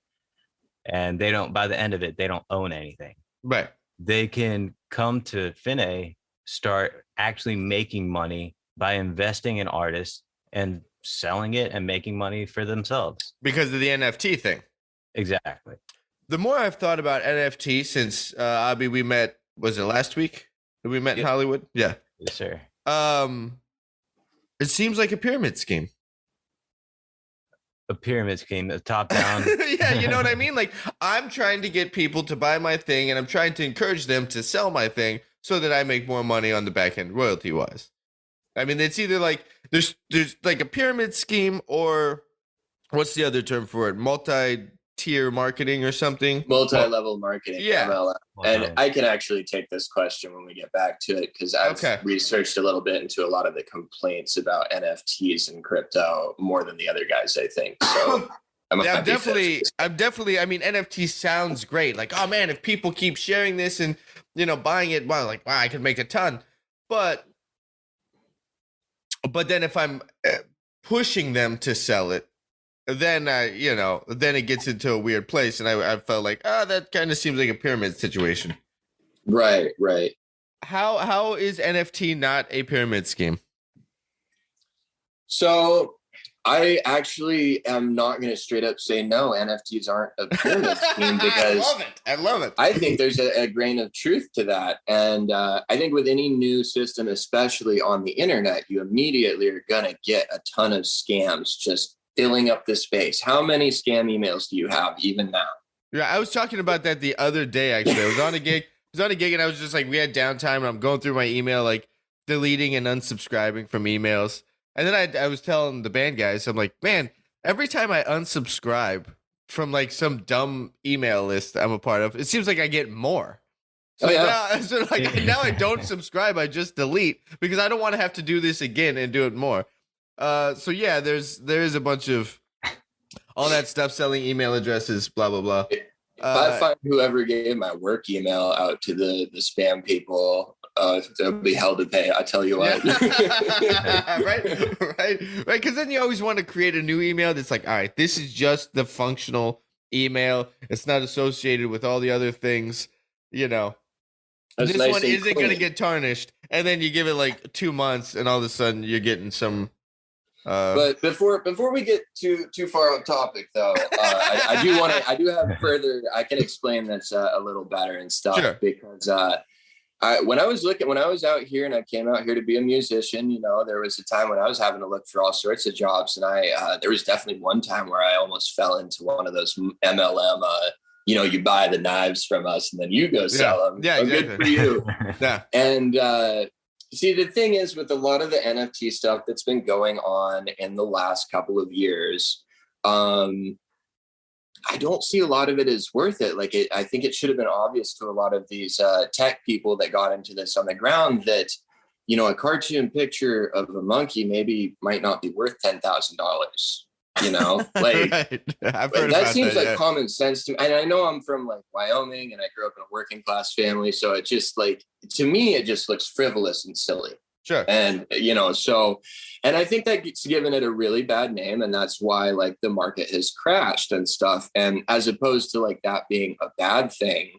Speaker 4: and by the end of it, they don't own anything.
Speaker 1: Right.
Speaker 4: They can come to Finay, start actually making money by investing in artists and selling it and making money for themselves.
Speaker 1: Because of the NFT thing.
Speaker 4: Exactly.
Speaker 1: the more I've thought about NFT since Abhi, we met, was it last week that we met in Hollywood? Yeah.
Speaker 4: Yes, sir.
Speaker 1: It seems like a pyramid scheme.
Speaker 4: A pyramid scheme, a top down.
Speaker 1: Yeah, you know what I mean? Like, I'm trying to get people to buy my thing, and I'm trying to encourage them to sell my thing so that I make more money on the back end, royalty wise. I mean, it's either like there's like a pyramid scheme, or what's the other term for it? Multi-tier marketing or something?
Speaker 2: Multi-level marketing.
Speaker 1: Yeah.
Speaker 2: MLM. And I can actually take this question when we get back to it, because I've researched a little bit into a lot of the complaints about NFTs and crypto more than the other guys, I think. So I'm
Speaker 1: definitely. I mean, NFT sounds great. Like, oh man, if people keep sharing this and buying it, wow, I could make a ton. But then if I'm pushing them to sell it, then then it gets into a weird place, and I felt like, that kind of seems like a pyramid situation.
Speaker 2: Right.
Speaker 1: How is NFT not a pyramid scheme?
Speaker 2: So I actually am not going to straight up say no, NFTs aren't a pyramid scheme, because
Speaker 1: I love it.
Speaker 2: I think there's a grain of truth to that. And I think with any new system, especially on the internet, you immediately are going to get a ton of scams just filling up the space. How many scam emails do you have even now?
Speaker 1: Yeah, I was talking about that the other day, actually. I was on a gig and I was just like, we had downtime, and I'm going through my email, like deleting and unsubscribing from emails. And then I was telling the band guys, I'm like, man, every time I unsubscribe from like some dumb email list I'm a part of, it seems like I get more. So, now I don't subscribe, I just delete, because I don't want to have to do this again and do it more. So yeah, there is a bunch of all that stuff, selling email addresses, blah blah blah.
Speaker 2: If I find whoever gave my work email out to the spam people, they'll be hell to pay. I tell you what.
Speaker 1: right. Because then you always want to create a new email that's like, all right, this is just the functional email. It's not associated with all the other things. This
Speaker 2: nice
Speaker 1: one isn't going to get tarnished. And then you give it like 2 months, and all of a sudden you're getting some.
Speaker 2: But before we get too far off topic, though, I do have further. I can explain this a little better and stuff. Sure. Because when I was out here and I came out here to be a musician, there was a time when I was having to look for all sorts of jobs, and there was definitely one time where I almost fell into one of those MLM. You buy the knives from us and then you go sell them. Yeah, exactly. Good for you. Yeah. And see, the thing is, with a lot of the NFT stuff that's been going on in the last couple of years, I don't see a lot of it as worth it. I think it should have been obvious to a lot of these tech people that got into this on the ground that, a cartoon picture of a monkey might not be worth $10,000. Right. I've heard that seems like common sense to me. And I know I'm from Wyoming, and I grew up in a working class family, so it just to me it just looks frivolous and silly.
Speaker 1: Sure.
Speaker 2: And and I think that gets given it a really bad name, and that's why the market has crashed and stuff. And as opposed to that being a bad thing,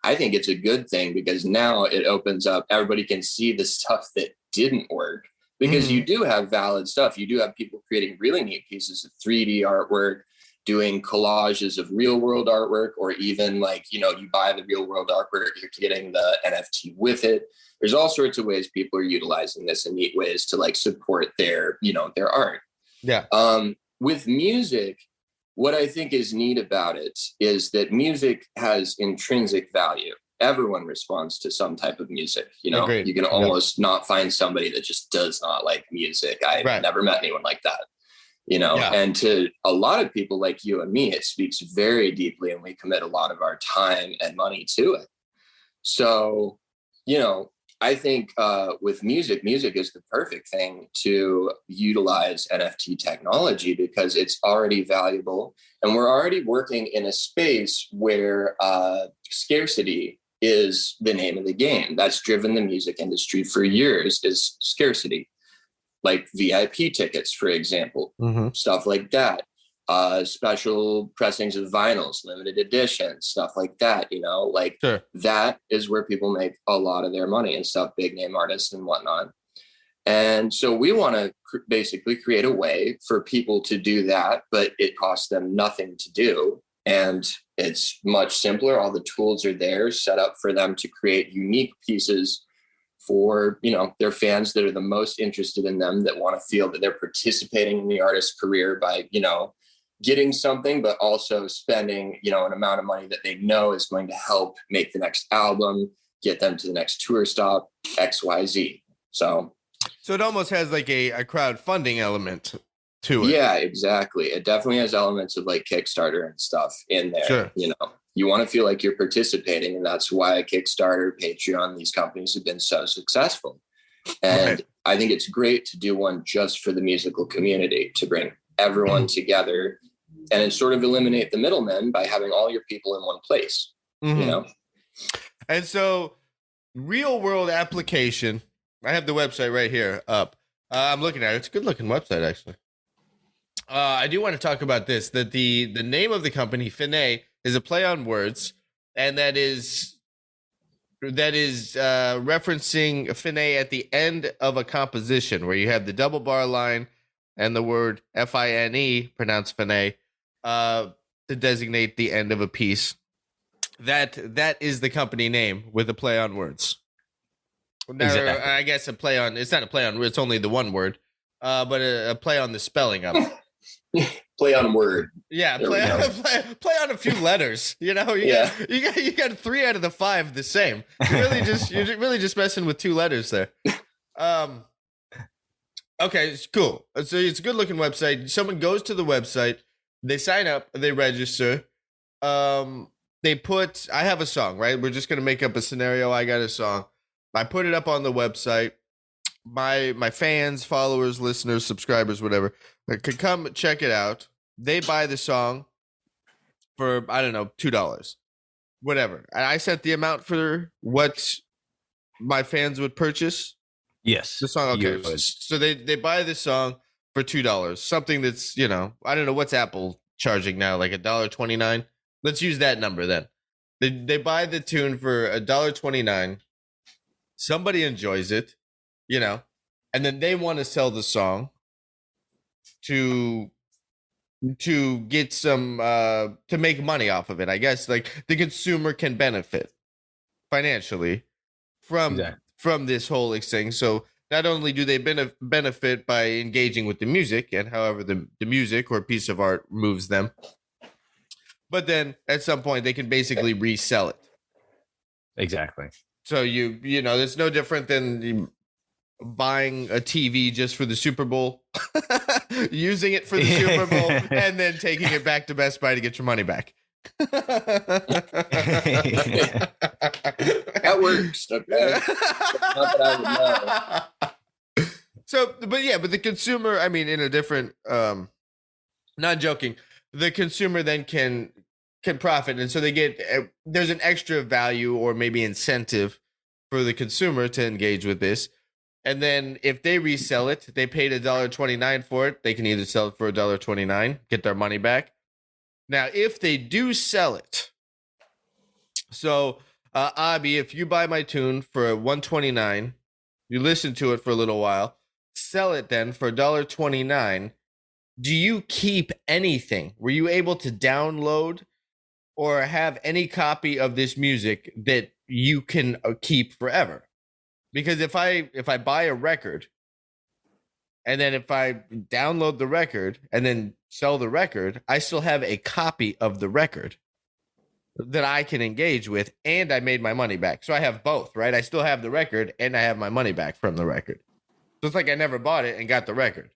Speaker 2: I think it's a good thing, because now it opens up, everybody can see the stuff that didn't work. Because you do have valid stuff. You do have people creating really neat pieces of 3D artwork, doing collages of real world artwork, or even you buy the real world artwork, you're getting the NFT with it. There's all sorts of ways people are utilizing this in neat ways to support their art.
Speaker 1: Yeah.
Speaker 2: With music, what I think is neat about it is that music has intrinsic value. Everyone responds to some type of music.
Speaker 1: Agreed.
Speaker 2: You can almost not find somebody that just does not like music. I've never met anyone like that, and to a lot of people like you and me, it speaks very deeply, and we commit a lot of our time and money to it. So, I think with music is the perfect thing to utilize NFT technology, because it's already valuable, and we're already working in a space where scarcity is the name of the game. That's driven the music industry for years, is scarcity. Like VIP tickets, for example, stuff like that. Special pressings of vinyls, limited editions, stuff like that, Sure. That is where people make a lot of their money and stuff, big name artists and whatnot. And so we want to basically create a way for people to do that, but it costs them nothing to do. and it's much simpler. All the tools are there set up for them to create unique pieces for, their fans that are the most interested in them, that want to feel that they're participating in the artist's career by, getting something, but also spending, an amount of money that they know is going to help make the next album, get them to the next tour stop, XYZ. So
Speaker 1: it almost has like a crowdfunding element to it.
Speaker 2: Yeah, exactly. It definitely has elements of like Kickstarter and stuff in there.
Speaker 1: Sure.
Speaker 2: You want to feel like you're participating, and that's why Kickstarter, Patreon, these companies have been so successful. And
Speaker 1: Right.
Speaker 2: I think it's great to do one just for the musical community, to bring everyone together and sort of eliminate the middlemen by having all your people in one place.
Speaker 1: Mhm. And so, real world application. I have the website right here up. I'm looking at it. It's a good looking website, actually. I do want to talk about this, that the name of the company, Finay, is a play on words, and that is referencing Finay at the end of a composition, where you have the double bar line and the word Fine, pronounced Finay, to designate the end of a piece. That is the company name, with a play on words. Now,
Speaker 4: Exactly.
Speaker 1: I guess it's not a play on, it's only the one word, but a play on the spelling of it.
Speaker 2: Play on word.
Speaker 1: Yeah,
Speaker 2: There
Speaker 1: play
Speaker 2: we
Speaker 1: play on a few letters. You
Speaker 2: Yeah.
Speaker 1: got 3 out of the 5 the same. You're really just messing with 2 letters there. Okay, it's cool. So it's a good looking website. Someone goes to the website, they sign up, they register. They put, I have a song, right? We're just gonna make up a scenario. I got a song. I put it up on the website. My fans, followers, listeners, subscribers, whatever, could come check it out. They buy the song for, I don't know, $2, whatever. And I set the amount for what my fans would purchase
Speaker 4: Yes.
Speaker 1: the song.
Speaker 4: you
Speaker 1: Okay,
Speaker 4: would.
Speaker 1: so they buy the song for $2, something that's, I don't know what's Apple charging now, like $1.29. Let's use that number then. They buy the tune for $1.29. Somebody enjoys it, and then they want to sell the song to get some to make money off of it. I guess, like, the consumer can benefit financially from
Speaker 4: Exactly.
Speaker 1: this whole thing. So not only do they benefit by engaging with the music and however the music or piece of art moves them, but then at some point they can basically resell it.
Speaker 4: Exactly.
Speaker 1: So it's no different than buying a TV just for the Super Bowl, using it for the Super Bowl, and then taking it back to Best Buy to get your money back.
Speaker 2: That works. Okay. Not that I would know.
Speaker 1: So, but the consumer, I mean, in a different, not joking, the consumer then can profit. And so they get, there's an extra value or maybe incentive for the consumer to engage with this. And then if they resell it, they paid $1.29 for it. They can either sell it for $1.29, get their money back. Now, if they do sell it, so Abhi, if you buy my tune for $1.29, you listen to it for a little while, sell it then for $1.29. Do you keep anything? Were you able to download or have any copy of this music that you can keep forever? Because if I buy a record, and then if I download the record and then sell the record, I still have a copy of the record that I can engage with, and I made my money back. So I have both, right? I still have the record, and I have my money back from the record. So it's like I never bought it and got the record.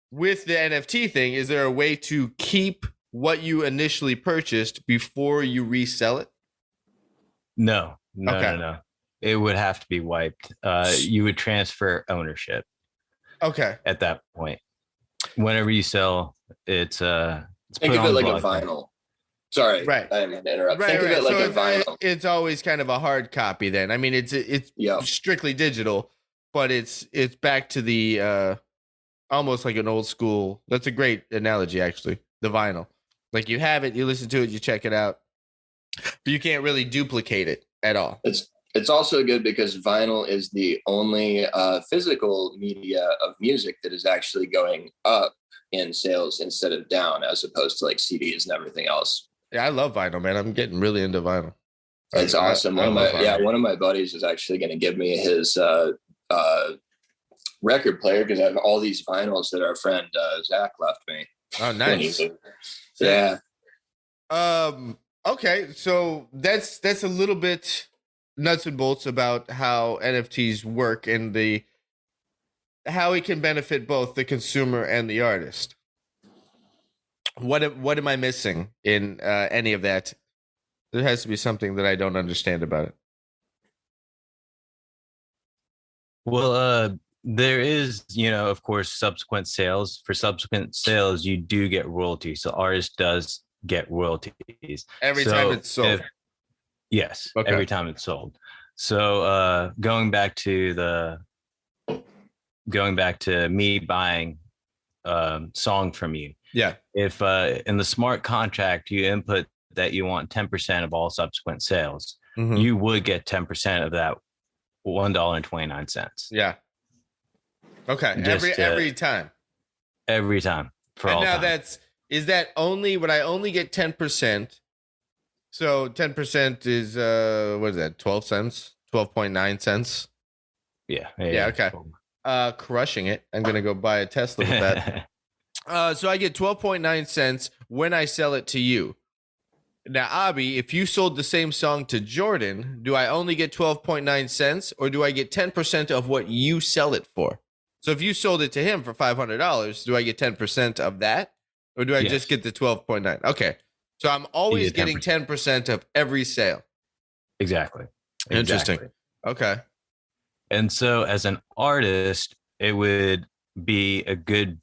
Speaker 1: With the NFT thing, is there a way to keep what you initially purchased before you resell it?
Speaker 4: No.
Speaker 1: Okay.
Speaker 4: No. It would have to be wiped. You would transfer ownership.
Speaker 1: Okay.
Speaker 4: At that point, whenever you sell, it's
Speaker 2: Think of it like a vinyl. Sorry,
Speaker 1: right.
Speaker 2: I didn't mean to interrupt.
Speaker 1: Right,
Speaker 2: Think of it like a vinyl.
Speaker 1: It's always kind of a hard copy then. I mean, it's strictly digital, but it's back to the almost like an old school. That's a great analogy, actually. The vinyl, like, you have it, you listen to it, you check it out, but you can't really duplicate it at all.
Speaker 2: It's also good because vinyl is the only physical media of music that is actually going up in sales instead of down, as opposed to like CDs and everything else.
Speaker 1: Yeah, I love vinyl, man. I'm getting really into vinyl.
Speaker 2: It's awesome.
Speaker 1: One
Speaker 2: of my buddies is actually going to give me his record player because I have all these vinyls that our friend Zach left me.
Speaker 1: Oh, nice.
Speaker 2: Yeah.
Speaker 1: Okay, so that's a little bit nuts and bolts about how NFTs work and how it can benefit both the consumer and the artist. What am I missing in any of that? There has to be something that I don't understand about it.
Speaker 4: Well, there is, of course, subsequent sales. For subsequent sales, you do get royalties. So artist does get royalties
Speaker 1: every time it's sold.
Speaker 4: Yes,
Speaker 1: okay.
Speaker 4: Every time it's sold. So going back to me buying song from you.
Speaker 1: Yeah.
Speaker 4: If in the smart contract you input that you want 10% of all subsequent sales, you would get 10% of that $1.29.
Speaker 1: Yeah. Okay. Every time.
Speaker 4: Every time. For all
Speaker 1: now
Speaker 4: time.
Speaker 1: Is that only would I only get 10%? So 10% is what is that? 12 cents? 12.9 cents?
Speaker 4: Yeah.
Speaker 1: Okay. Crushing it. I'm gonna go buy a Tesla with that. So I get 12.9 cents when I sell it to you. Now, Abhi, if you sold the same song to Jordan, do I only get 12.9 cents or do I get 10% of what you sell it for? So if you sold it to him for $500, do I get 10% of that? Or do I just get the 12.9? Okay. So I'm always getting 10% of every sale.
Speaker 4: Exactly.
Speaker 1: Interesting. Okay.
Speaker 4: And so as an artist, it would be a good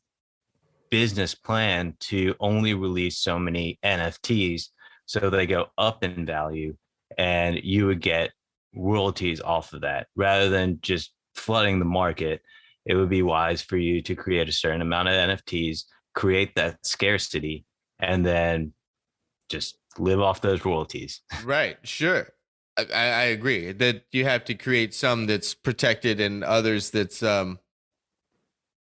Speaker 4: business plan to only release so many NFTs so they go up in value and you would get royalties off of that rather than just flooding the market. It would be wise for you to create a certain amount of NFTs, create that scarcity, and then just live off those royalties.
Speaker 1: Right. Sure. I agree that you have to create some that's protected and others that's, kind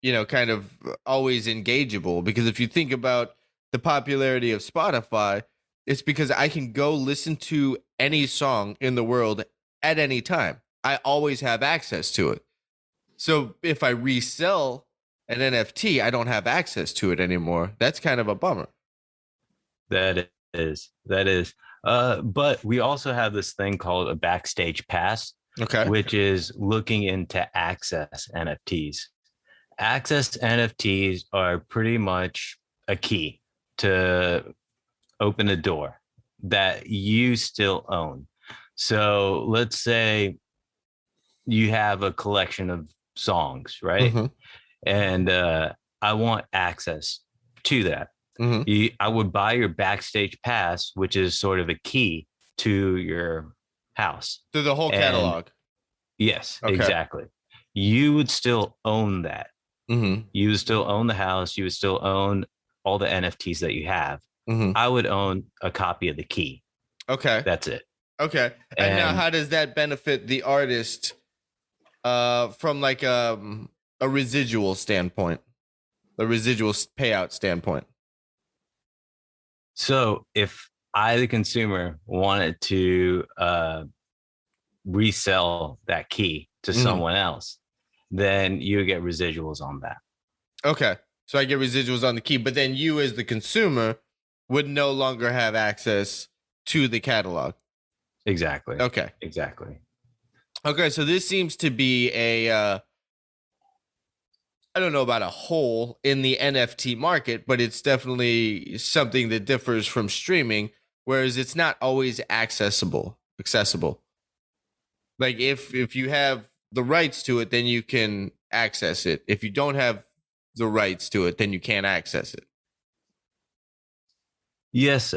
Speaker 1: of always engageable. Because if you think about the popularity of Spotify, it's because I can go listen to any song in the world at any time. I always have access to it. So if I resell an NFT, I don't have access to it anymore. That's kind of a bummer.
Speaker 4: That is. But we also have this thing called a backstage pass, which is looking into access NFTs. Access NFTs are pretty much a key to open a door that you still own. So let's say you have a collection of songs, right? And I want access to that. I would buy your backstage pass, which is sort of a key to your house.
Speaker 1: To the whole catalog.
Speaker 4: Yes, exactly. You would still own that. You would still own the house. You would still own all the NFTs that you have. I would own a copy of the key.
Speaker 1: Okay.
Speaker 4: That's it.
Speaker 1: Okay. And now how does that benefit the artist from like a residual standpoint, a residual payout standpoint?
Speaker 4: So if I, the consumer, wanted to resell that key to someone else, then you get residuals on that. Okay.
Speaker 1: So I get residuals on the key, but then you as the consumer would no longer have access to the catalog.
Speaker 4: Exactly.
Speaker 1: Okay.
Speaker 4: Exactly.
Speaker 1: Okay. So this seems to be I don't know about a hole in the NFT market, but it's definitely something that differs from streaming, whereas it's not always accessible. Like if you have the rights to it, then you can access it. If you don't have the rights to it, then you can't access it.
Speaker 4: Yes.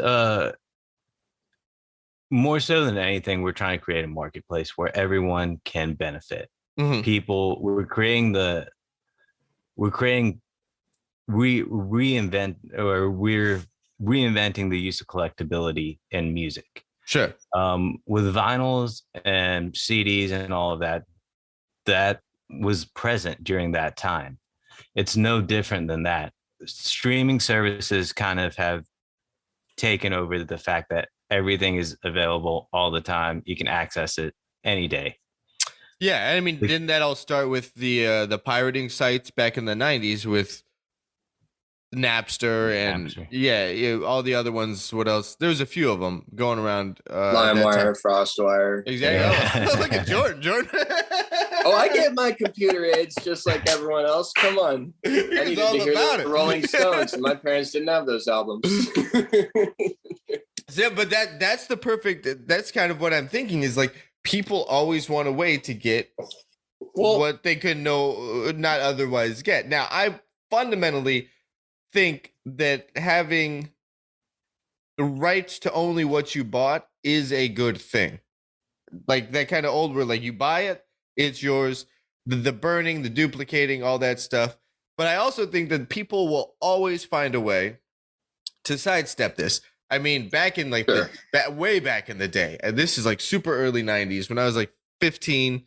Speaker 4: More so than anything, we're trying to create a marketplace where everyone can benefit. People, we're reinventing the use of collectability in music.
Speaker 1: Sure.
Speaker 4: With vinyls and CDs and all of that, that was present during that time. It's no different than that. streaming services kind of have taken over the fact that everything is available all the time. You can access it any day.
Speaker 1: Yeah, I mean, didn't that all start with the pirating sites back in the 90s with Napster and all the other ones? What else? There's a few of them going around.
Speaker 2: LimeWire, FrostWire.
Speaker 1: Exactly. Oh, look at Jordan.
Speaker 2: Oh, I get my computer aids just like everyone else. Come on. I needed to hear the Rolling Stones, and my parents didn't have those albums.
Speaker 1: Yeah, but that's the perfect. That's kind of what I'm thinking is like people always want a way to get what they could not otherwise get. Now, I fundamentally think that having the rights to only what you bought is a good thing. Like that kind of old where like you buy it, it's yours. The burning, the duplicating, all that stuff. But I also think that people will always find a way to sidestep this. I mean, back in like way back in the day, and this is like super early 90s when I was like 15,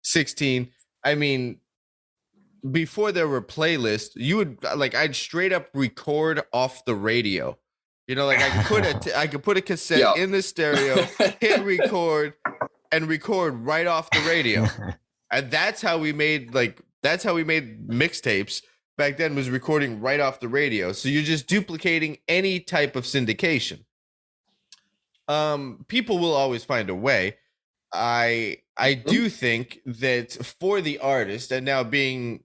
Speaker 1: 16. I mean, before there were playlists, you would like I'd straight up record off the radio. You know, like I could put a cassette in the stereo, hit record, and record right off the radio. And that's how we made mixtapes back then, was recording right off the radio. So you're just duplicating any type of syndication. People will always find a way. I do think that for the artist, and now being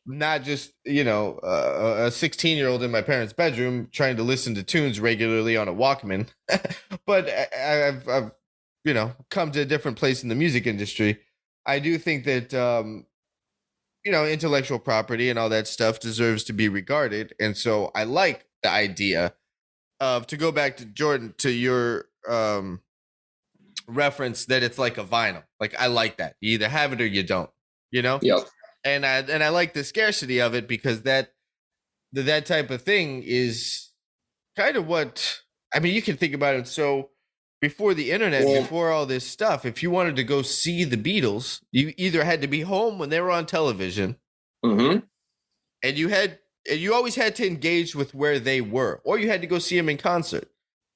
Speaker 1: not just, you know, a 16-year-old in my parents' bedroom trying to listen to tunes regularly on a Walkman, but I've you know, come to a different place in the music industry. I do think that, you know, intellectual property and all that stuff deserves to be regarded. And so I like the idea of, to go back to Jordan, to your reference that it's like a vinyl. Like, I like that. You either have it or you don't, you know?
Speaker 2: Yep.
Speaker 1: And I like the scarcity of it, because that type of thing is kind of what, I mean, you can think about it. So before the internet, before all this stuff, if you wanted to go see the Beatles, you either had to be home when they were on television, and you always had to engage with where they were, or you had to go see them in concert.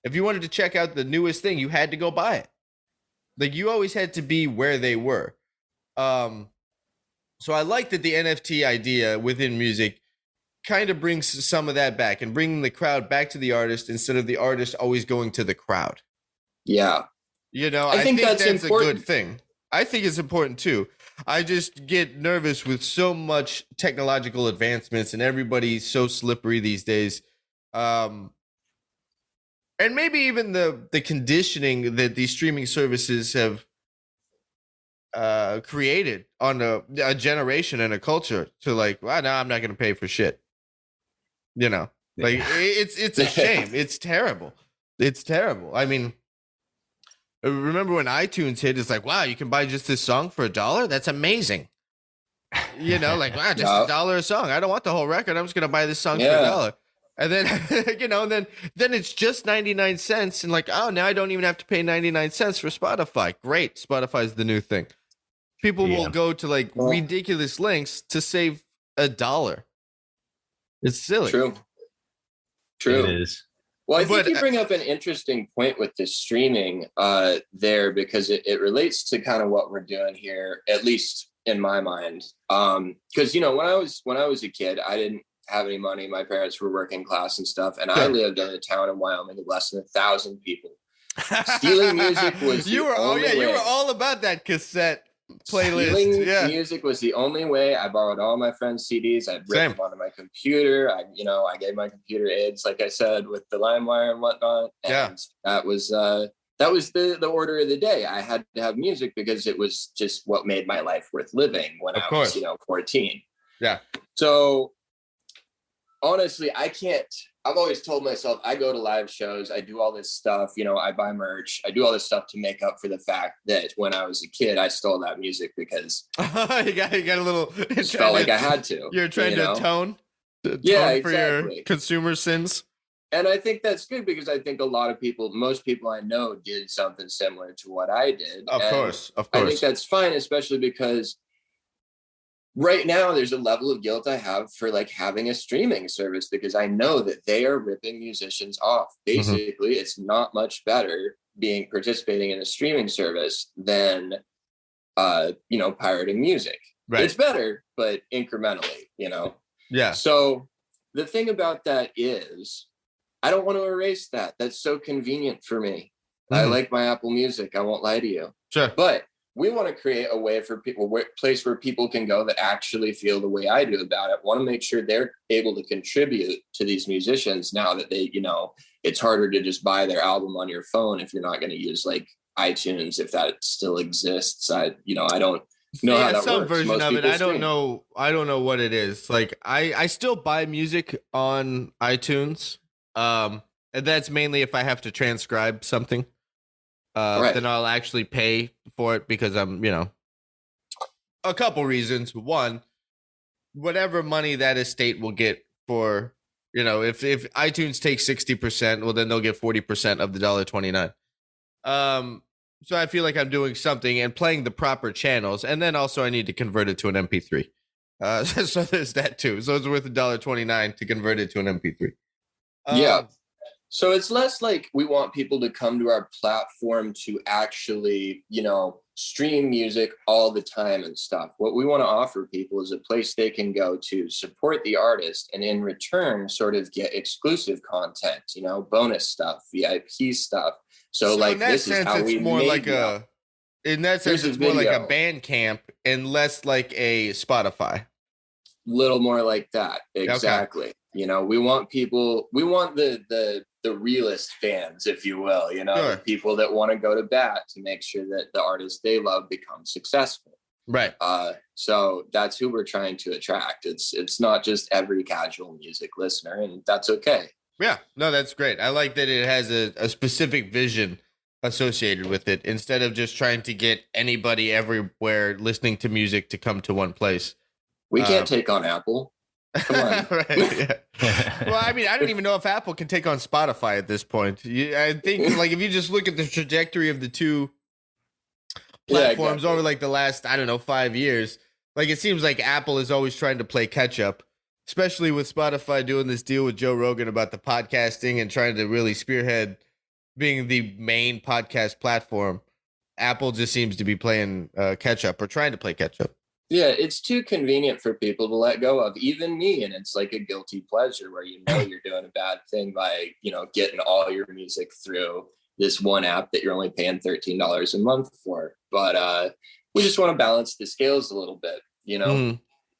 Speaker 1: If you wanted to check out the newest thing, you had to go buy it. Like, you always had to be where they were. So I like that the NFT idea within music kind of brings some of that back, and bringing the crowd back to the artist instead of the artist always going to the crowd.
Speaker 2: Yeah.
Speaker 1: You know, I think that's a good thing. I think it's important too. I just get nervous with so much technological advancements, and everybody's so slippery these days. And maybe even the conditioning that these streaming services have created on a generation and a culture to like, well, no, I'm not going to pay for shit. You know, like it's a shame. It's terrible. It's terrible. I mean, remember when iTunes hit? It's like, wow, you can buy just this song for $1. That's amazing. You know, like, wow, just $1 a song. I don't want the whole record. I'm just gonna buy this song for $1. And then, you know, then it's just 99 cents, and like, oh, now I don't even have to pay 99 cents for Spotify. Great, Spotify's the new thing. People will go to like ridiculous lengths to save $1. It's silly.
Speaker 2: True.
Speaker 4: It is.
Speaker 2: Well, I think you bring up an interesting point with the streaming there, because it relates to kind of what we're doing here, at least in my mind. Because, you know, when I was a kid, I didn't have any money. My parents were working class and stuff, and I lived in a town in Wyoming of less than 1,000 people. Stealing music was
Speaker 1: you were all about that cassette playlist.
Speaker 2: Stealing music was the only way. I borrowed all my friends' CDs. I'd rip them onto my computer. I gave my computer aids, like I said, with the LimeWire and whatnot. And that was the order of the day. I had to have music because it was just what made my life worth living when I was, 14.
Speaker 1: Yeah.
Speaker 2: So honestly, I've always told myself, I go to live shows, I do all this stuff, you know, I buy merch, I do all this stuff to make up for the fact that when I was a kid, I stole that music because
Speaker 1: you got a little,
Speaker 2: felt like I had to.
Speaker 1: You're trying to atone for your consumer sins.
Speaker 2: And I think that's good, because I think most people I know did something similar to what I did.
Speaker 1: Of course.
Speaker 2: I think that's fine, especially because right now there's a level of guilt I have for like having a streaming service because I know that they are ripping musicians off. Basically, it's not much better participating in a streaming service than pirating music.
Speaker 1: Right.
Speaker 2: It's better, but incrementally,
Speaker 1: Yeah.
Speaker 2: So the thing about that is I don't want to erase that. That's so convenient for me. I like my Apple Music. I won't lie to you.
Speaker 1: Sure.
Speaker 2: But we want to create a way for people, place where people can go that actually feel the way I do about it. Want to make sure they're able to contribute to these musicians now that they, it's harder to just buy their album on your phone if you're not going to use like iTunes, if that still exists. I don't know how that
Speaker 1: some
Speaker 2: works.
Speaker 1: version
Speaker 2: Most
Speaker 1: of it.
Speaker 2: people
Speaker 1: I don't
Speaker 2: stream.
Speaker 1: know. I don't know what it is. Like I still buy music on iTunes. And that's mainly if I have to transcribe something.
Speaker 2: Right.
Speaker 1: Then I'll actually pay for it because I'm, a couple reasons. One, whatever money that estate will get for, if iTunes takes 60%, well, then they'll get 40% of the $1.29. So I feel like I'm doing something and playing the proper channels. And then also I need to convert it to an MP3. So there's that too. So it's worth $1.29 to convert it to an MP3.
Speaker 2: Yeah. So it's less like we want people to come to our platform to actually, stream music all the time and stuff. What we want to offer people is a place they can go to support the artist and in return sort of get exclusive content, bonus stuff, VIP stuff. So like this is how we
Speaker 1: more
Speaker 2: made
Speaker 1: like
Speaker 2: it.
Speaker 1: in that sense,
Speaker 2: Here's
Speaker 1: it's
Speaker 2: a
Speaker 1: more like a
Speaker 2: video.
Speaker 1: Bandcamp and less like a Spotify.
Speaker 2: Little more like that. Exactly.
Speaker 1: Okay.
Speaker 2: We want the realist fans, if you will,
Speaker 1: Sure.
Speaker 2: the people that want to go to bat to make sure that the artists they love become successful.
Speaker 1: Right.
Speaker 2: So that's who we're trying to attract. It's not just every casual music listener, and that's okay.
Speaker 1: Yeah. No, that's great. I like that it has a specific vision associated with it instead of just trying to get anybody everywhere listening to music to come to one place.
Speaker 2: We can't take on Apple. Come on.
Speaker 1: Right, yeah. Well, I mean, I don't even know if Apple can take on Spotify at this point. I think, like, if you just look at the trajectory of the two platforms over like the last, 5 years, like it seems like Apple is always trying to play catch up, especially with Spotify doing this deal with Joe Rogan about the podcasting and trying to really spearhead being the main podcast platform. Apple just seems to be playing catch up or trying to play catch up.
Speaker 2: Yeah, it's too convenient for people to let go of, even me. And it's like a guilty pleasure where you're doing a bad thing by, getting all your music through this one app that you're only paying $13 a month for. But we just want to balance the scales a little bit,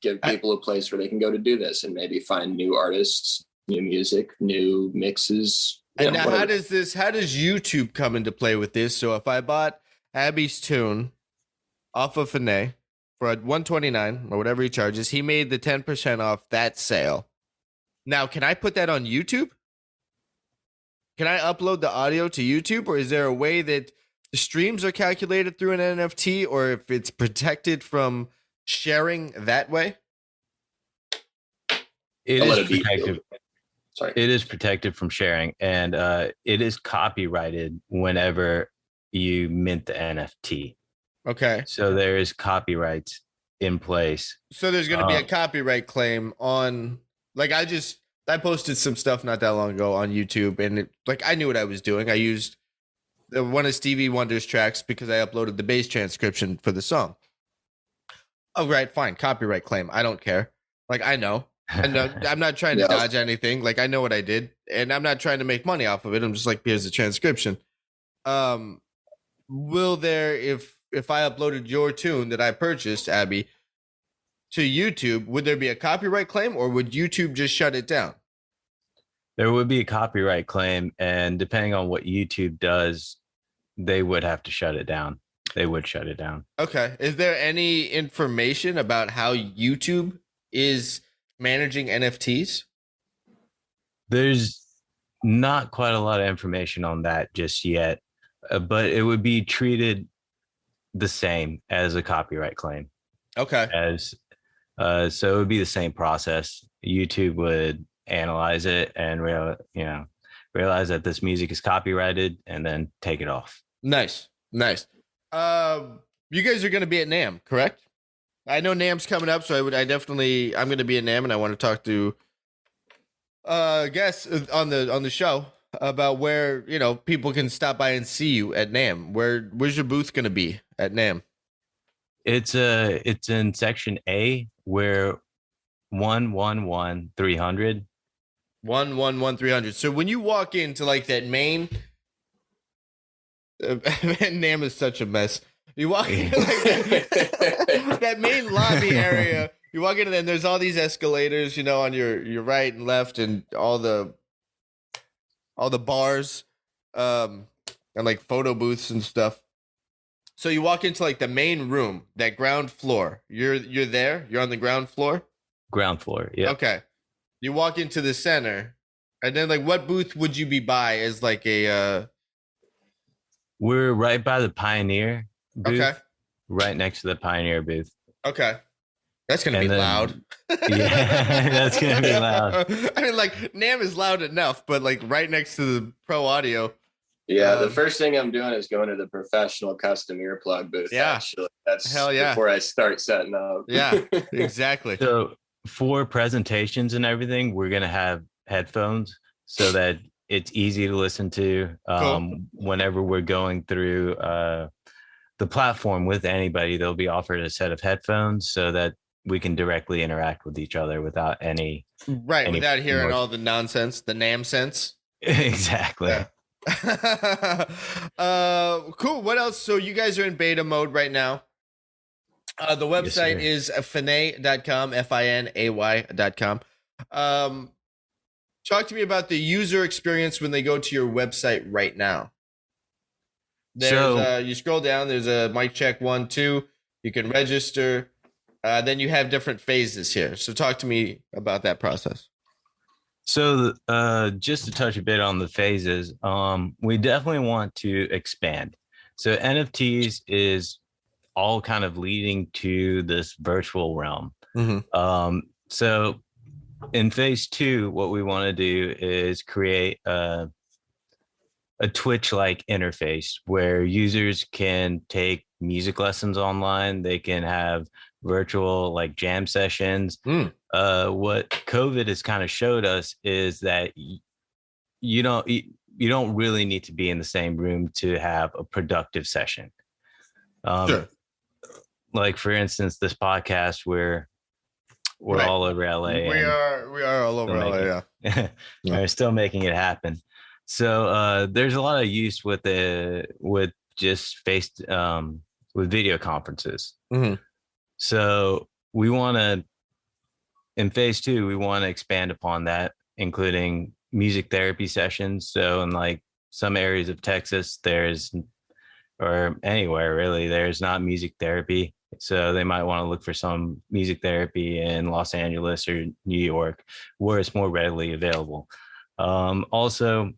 Speaker 2: give people a place where they can go to do this and maybe find new artists, new music, new mixes.
Speaker 1: And now how does YouTube come into play with this? So if I bought Abby's tune off of Finay for $129 or whatever he charges, he made the 10% off that sale. Now, can I put that on YouTube? Can I upload the audio to YouTube, or is there a way that the streams are calculated through an NFT, or if it's protected from sharing that way?
Speaker 4: It is protected.
Speaker 2: Sorry.
Speaker 4: It is protected from sharing, and it is copyrighted whenever you mint the NFT.
Speaker 1: Okay.
Speaker 4: So there is copyrights in place.
Speaker 1: So there's going to be a copyright claim on, like, I posted some stuff not that long ago on YouTube, and I knew what I was doing. I used one of Stevie Wonder's tracks because I uploaded the bass transcription for the song. Oh, right, fine. Copyright claim. I don't care. Like, I know. I'm not trying to dodge anything. Like, I know what I did, and I'm not trying to make money off of it. I'm just like, here's the transcription. Will there, if I uploaded your tune that I purchased, Abby, to YouTube, would there be a copyright claim, or would YouTube just shut it down?
Speaker 4: There would be a copyright claim, and depending on what YouTube does, they would have to shut it down. They would shut it down. Okay.
Speaker 1: Is there any information about how YouTube is managing NFTs?
Speaker 4: There's not quite a lot of information on that just yet, but it would be treated the same as a copyright claim.
Speaker 1: Okay.
Speaker 4: So it would be the same process. YouTube would analyze it and realize that this music is copyrighted and then take it off.
Speaker 1: Nice. You guys are going to be at NAMM, correct? I know NAMM's coming up, so I'm going to be in NAMM, and I want to talk to guests on the show about where, you know, people can stop by and see you at NAMM. Where's your booth going to be at NAMM?
Speaker 4: It's in section A, where 111-300.
Speaker 1: 111-300. So when you walk into like that main NAMM is such a mess. You walk into like that main lobby area. You walk into there, and there's all these escalators, you know, on your right and left, and all the bars, and like photo booths and stuff. So you walk into like the main room, that ground floor. You're there. You're on the ground floor.
Speaker 4: Ground floor. Yeah.
Speaker 1: Okay. You walk into the center, and then like, what booth would you be by as like a?
Speaker 4: We're right by the Pioneer booth.
Speaker 1: Okay.
Speaker 4: Right next to the Pioneer booth.
Speaker 1: Okay. That's gonna be loud.
Speaker 4: Yeah, that's gonna be loud.
Speaker 1: I mean, like NAMM is loud enough, but like right next to the Pro Audio.
Speaker 2: Yeah, the first thing I'm doing is going to the professional custom earplug booth.
Speaker 1: Yeah,
Speaker 2: actually, that's
Speaker 1: hell yeah.
Speaker 2: Before I start setting up.
Speaker 1: Yeah, exactly.
Speaker 4: So for presentations and everything, we're gonna have headphones so that it's easy to listen to whenever we're going through the platform with anybody. They'll be offered a set of headphones so that we can directly interact with each other without any
Speaker 1: without hearing all the nonsense, the NAMM sense.
Speaker 4: Exactly.
Speaker 1: Yeah. Cool. What else? So you guys are in beta mode right now. The website is finay.com, finay.com. Talk to me about the user experience when they go to your website right now. There's you scroll down, there's a mic check 1, 2, you can register. Then you have different phases here. So talk to me about that process.
Speaker 4: So just to touch a bit on the phases, we definitely want to expand. So NFTs is all kind of leading to this virtual realm. Mm-hmm. So in phase 2, what we want to do is create a Twitch-like interface where users can take music lessons online. They can have virtual like jam sessions. What COVID has kind of showed us is that you don't really need to be in the same room to have a productive session. Sure. Like for instance, this podcast we're right. All over LA.
Speaker 1: We are all over LA. Yeah.
Speaker 4: We're still making it happen. So there's a lot of use with just with video conferences. Mm-hmm. So we want to, in phase 2, we want to expand upon that, including music therapy sessions. So in like some areas of Texas, or anywhere really, there's not music therapy. So they might want to look for some music therapy in Los Angeles or New York, where it's more readily available. Also,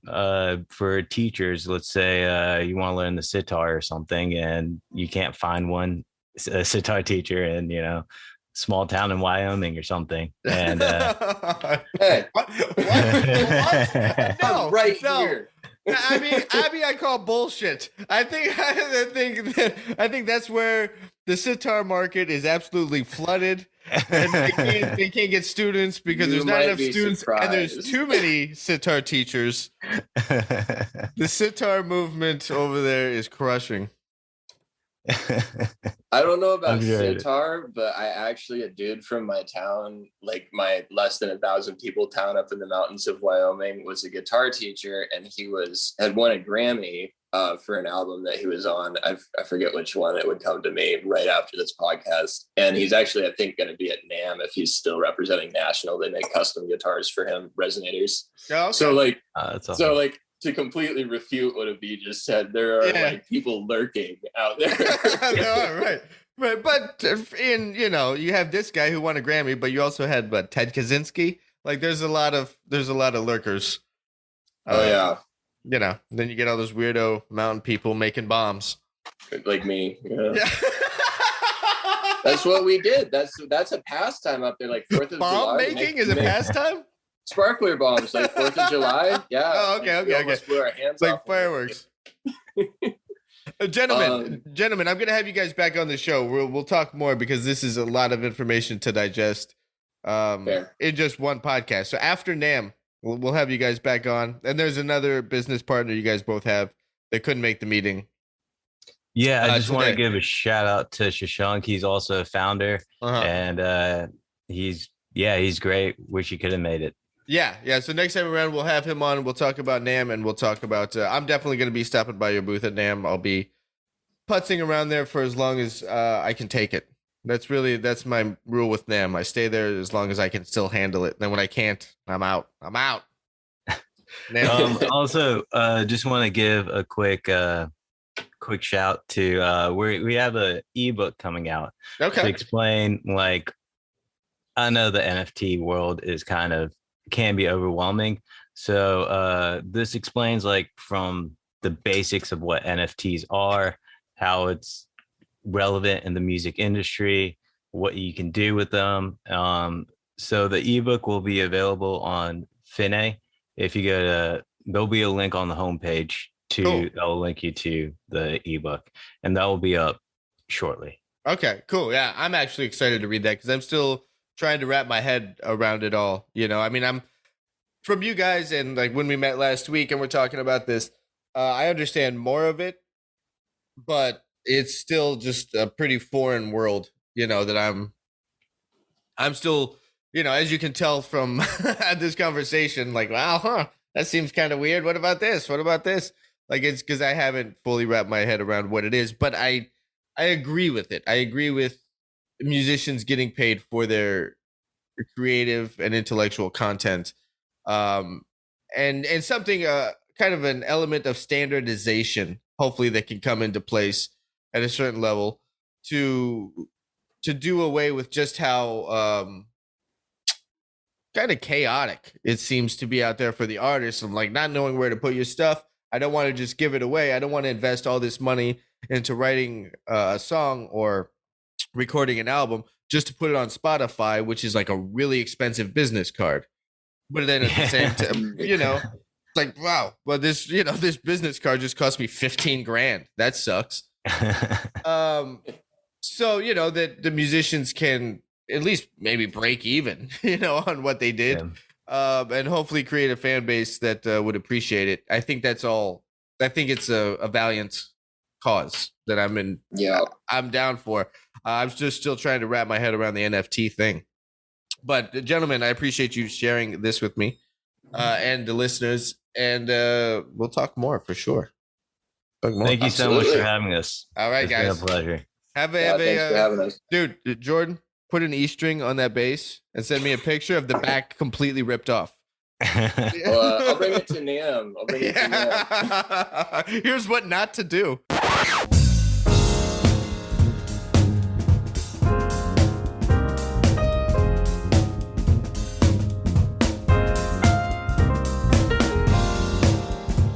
Speaker 4: for teachers, let's say you want to learn the sitar or something, and you can't find a sitar teacher in, small town in Wyoming or something. And
Speaker 2: hey,
Speaker 1: what? No,
Speaker 2: right here.
Speaker 1: I mean, Abby, I call bullshit. I think that's where the sitar market is absolutely flooded, and they can't get students because there's not enough students, surprised. And there's too many sitar teachers. The sitar movement over there is crushing.
Speaker 2: I don't know about sitar, but a dude from my town, like my less than 1,000 people town up in the mountains of Wyoming, was a guitar teacher, and he had won a Grammy for an album that he was on. I forget which one. It would come to me right after this podcast. And he's actually, I think, going to be at NAMM if he's still representing National. They make custom guitars for him, resonators. Oh, okay. So awesome. To completely refute what Abhi just said, there are like people lurking out there.
Speaker 1: No, right. But you have this guy who won a Grammy, but you also had Ted Kaczynski. Like there's a lot of lurkers.
Speaker 2: Oh yeah.
Speaker 1: Then you get all those weirdo mountain people making bombs.
Speaker 2: Like me. Yeah. That's what we did. That's a pastime up there, like 4th of July.
Speaker 1: Bomb making is a pastime?
Speaker 2: Sparkler bombs, like 4th of July. Yeah.
Speaker 1: Oh, okay.
Speaker 2: Blew our hands
Speaker 1: like
Speaker 2: off
Speaker 1: fireworks. Gentlemen, I'm gonna have you guys back on the show. We'll talk more because this is a lot of information to digest in just one podcast. So after NAMM, we'll have you guys back on. And there's another business partner you guys both have that couldn't make the meeting.
Speaker 4: Yeah, I just want to give a shout out to Shashank. He's also a founder, and he's great. Wish he could have made it.
Speaker 1: Yeah. So next time around, we'll have him on. And we'll talk about NAMM, and we'll talk about. I'm definitely going to be stopping by your booth at NAMM. I'll be putzing around there for as long as I can take it. That's my rule with NAMM. I stay there as long as I can still handle it. Then when I can't, I'm out.
Speaker 4: Also, just want to give a quick shout to we have a ebook coming out to explain, like, I know the NFT world is can be overwhelming, so this explains, like, from the basics of what NFTs are, how it's relevant in the music industry, what you can do with them. So the ebook will be available on Finay. If you go to, there'll be a link on the homepage that'll link you to the ebook, and that will be up shortly.
Speaker 1: Okay, cool. Yeah, I'm actually excited to read that because I'm still trying to wrap my head around it all. I mean, I'm from you guys, and like when we met last week and we're talking about this, I understand more of it, but it's still just a pretty foreign world, that I'm still, as you can tell from this conversation, like, wow, that seems kind of weird. What about this? Like, it's because I haven't fully wrapped my head around what it is, but I agree with it. I agree with musicians getting paid for their creative and intellectual content, and something kind of an element of standardization, hopefully, that can come into place at a certain level to do away with just how kind of chaotic it seems to be out there for the artists, and like not knowing where to put your stuff. I don't want to just give it away. I don't want to invest all this money into writing a song or recording an album just to put it on Spotify, which is like a really expensive business card. But then at the same time, it's like, wow, well, this business card just cost me $15,000. That sucks. So, that the musicians can at least maybe break even, on what they did. Yeah. And hopefully create a fan base that would appreciate it. I think that's all. I think it's a valiant cause that I'm down for. I'm just still trying to wrap my head around the NFT thing. But gentlemen, I appreciate you sharing this with me and the listeners. And we'll talk more for sure.
Speaker 4: Thank you so much for having us.
Speaker 1: All right, guys.
Speaker 4: It's been a pleasure.
Speaker 2: Thanks for having us.
Speaker 1: Dude, Jordan, put an E string on that bass and send me a picture of the back completely ripped off.
Speaker 2: Well, I'll bring it to NAMM.
Speaker 1: Here's what not to do.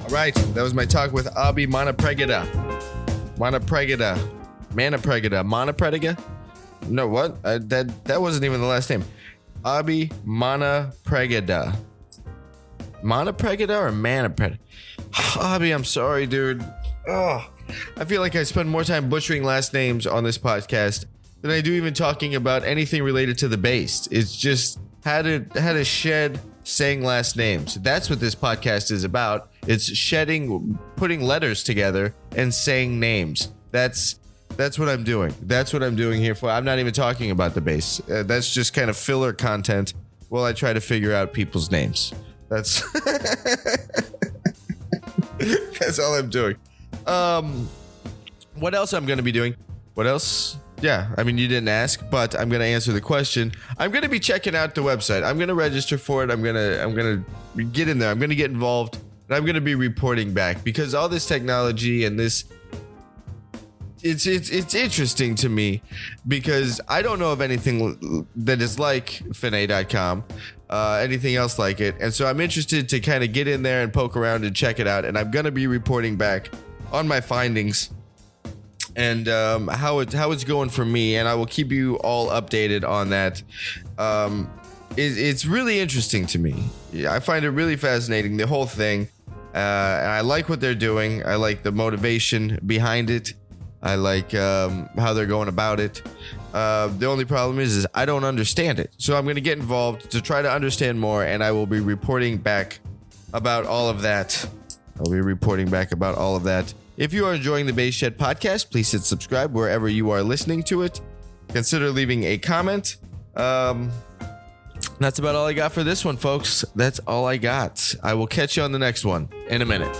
Speaker 1: All right, that was my talk with Abhi Manapragada. Manapragada. No, what? That wasn't even the last name. Abhi Manapragada. Manapragada or Manapragada? Abhi, I'm sorry, dude. Oh, I feel like I spend more time butchering last names on this podcast than I do even talking about anything related to the bass. It's just how to shed saying last names. That's what this podcast is about. It's shedding, putting letters together and saying names. That's what I'm doing. That's what I'm doing here for. I'm not even talking about the bass. That's just kind of filler content while I try to figure out people's names. That's that's all I'm doing. What else I'm going to be doing? What else? Yeah, I mean, you didn't ask, but I'm going to answer the question. I'm going to be checking out the website. I'm going to register for it. I'm going to get in there. I'm going to get involved, and I'm going to be reporting back because all this technology and this it's interesting to me because I don't know of anything that is like Finay.com, anything else like it. And so I'm interested to kind of get in there and poke around and check it out. And I'm going to be reporting back on my findings and how it's going for me. And I will keep you all updated on that. It's really interesting to me. I find it really fascinating, the whole thing. And I like what they're doing. I like the motivation behind it. I like how they're going about it. The only problem is I don't understand it. So I'm going to get involved to try to understand more, and I will be reporting back about all of that. If you are enjoying the Base Shed podcast, please hit subscribe wherever you are listening to it. Consider leaving a comment. That's about all I got for this one, folks. That's all I got. I will catch you on the next one in a minute.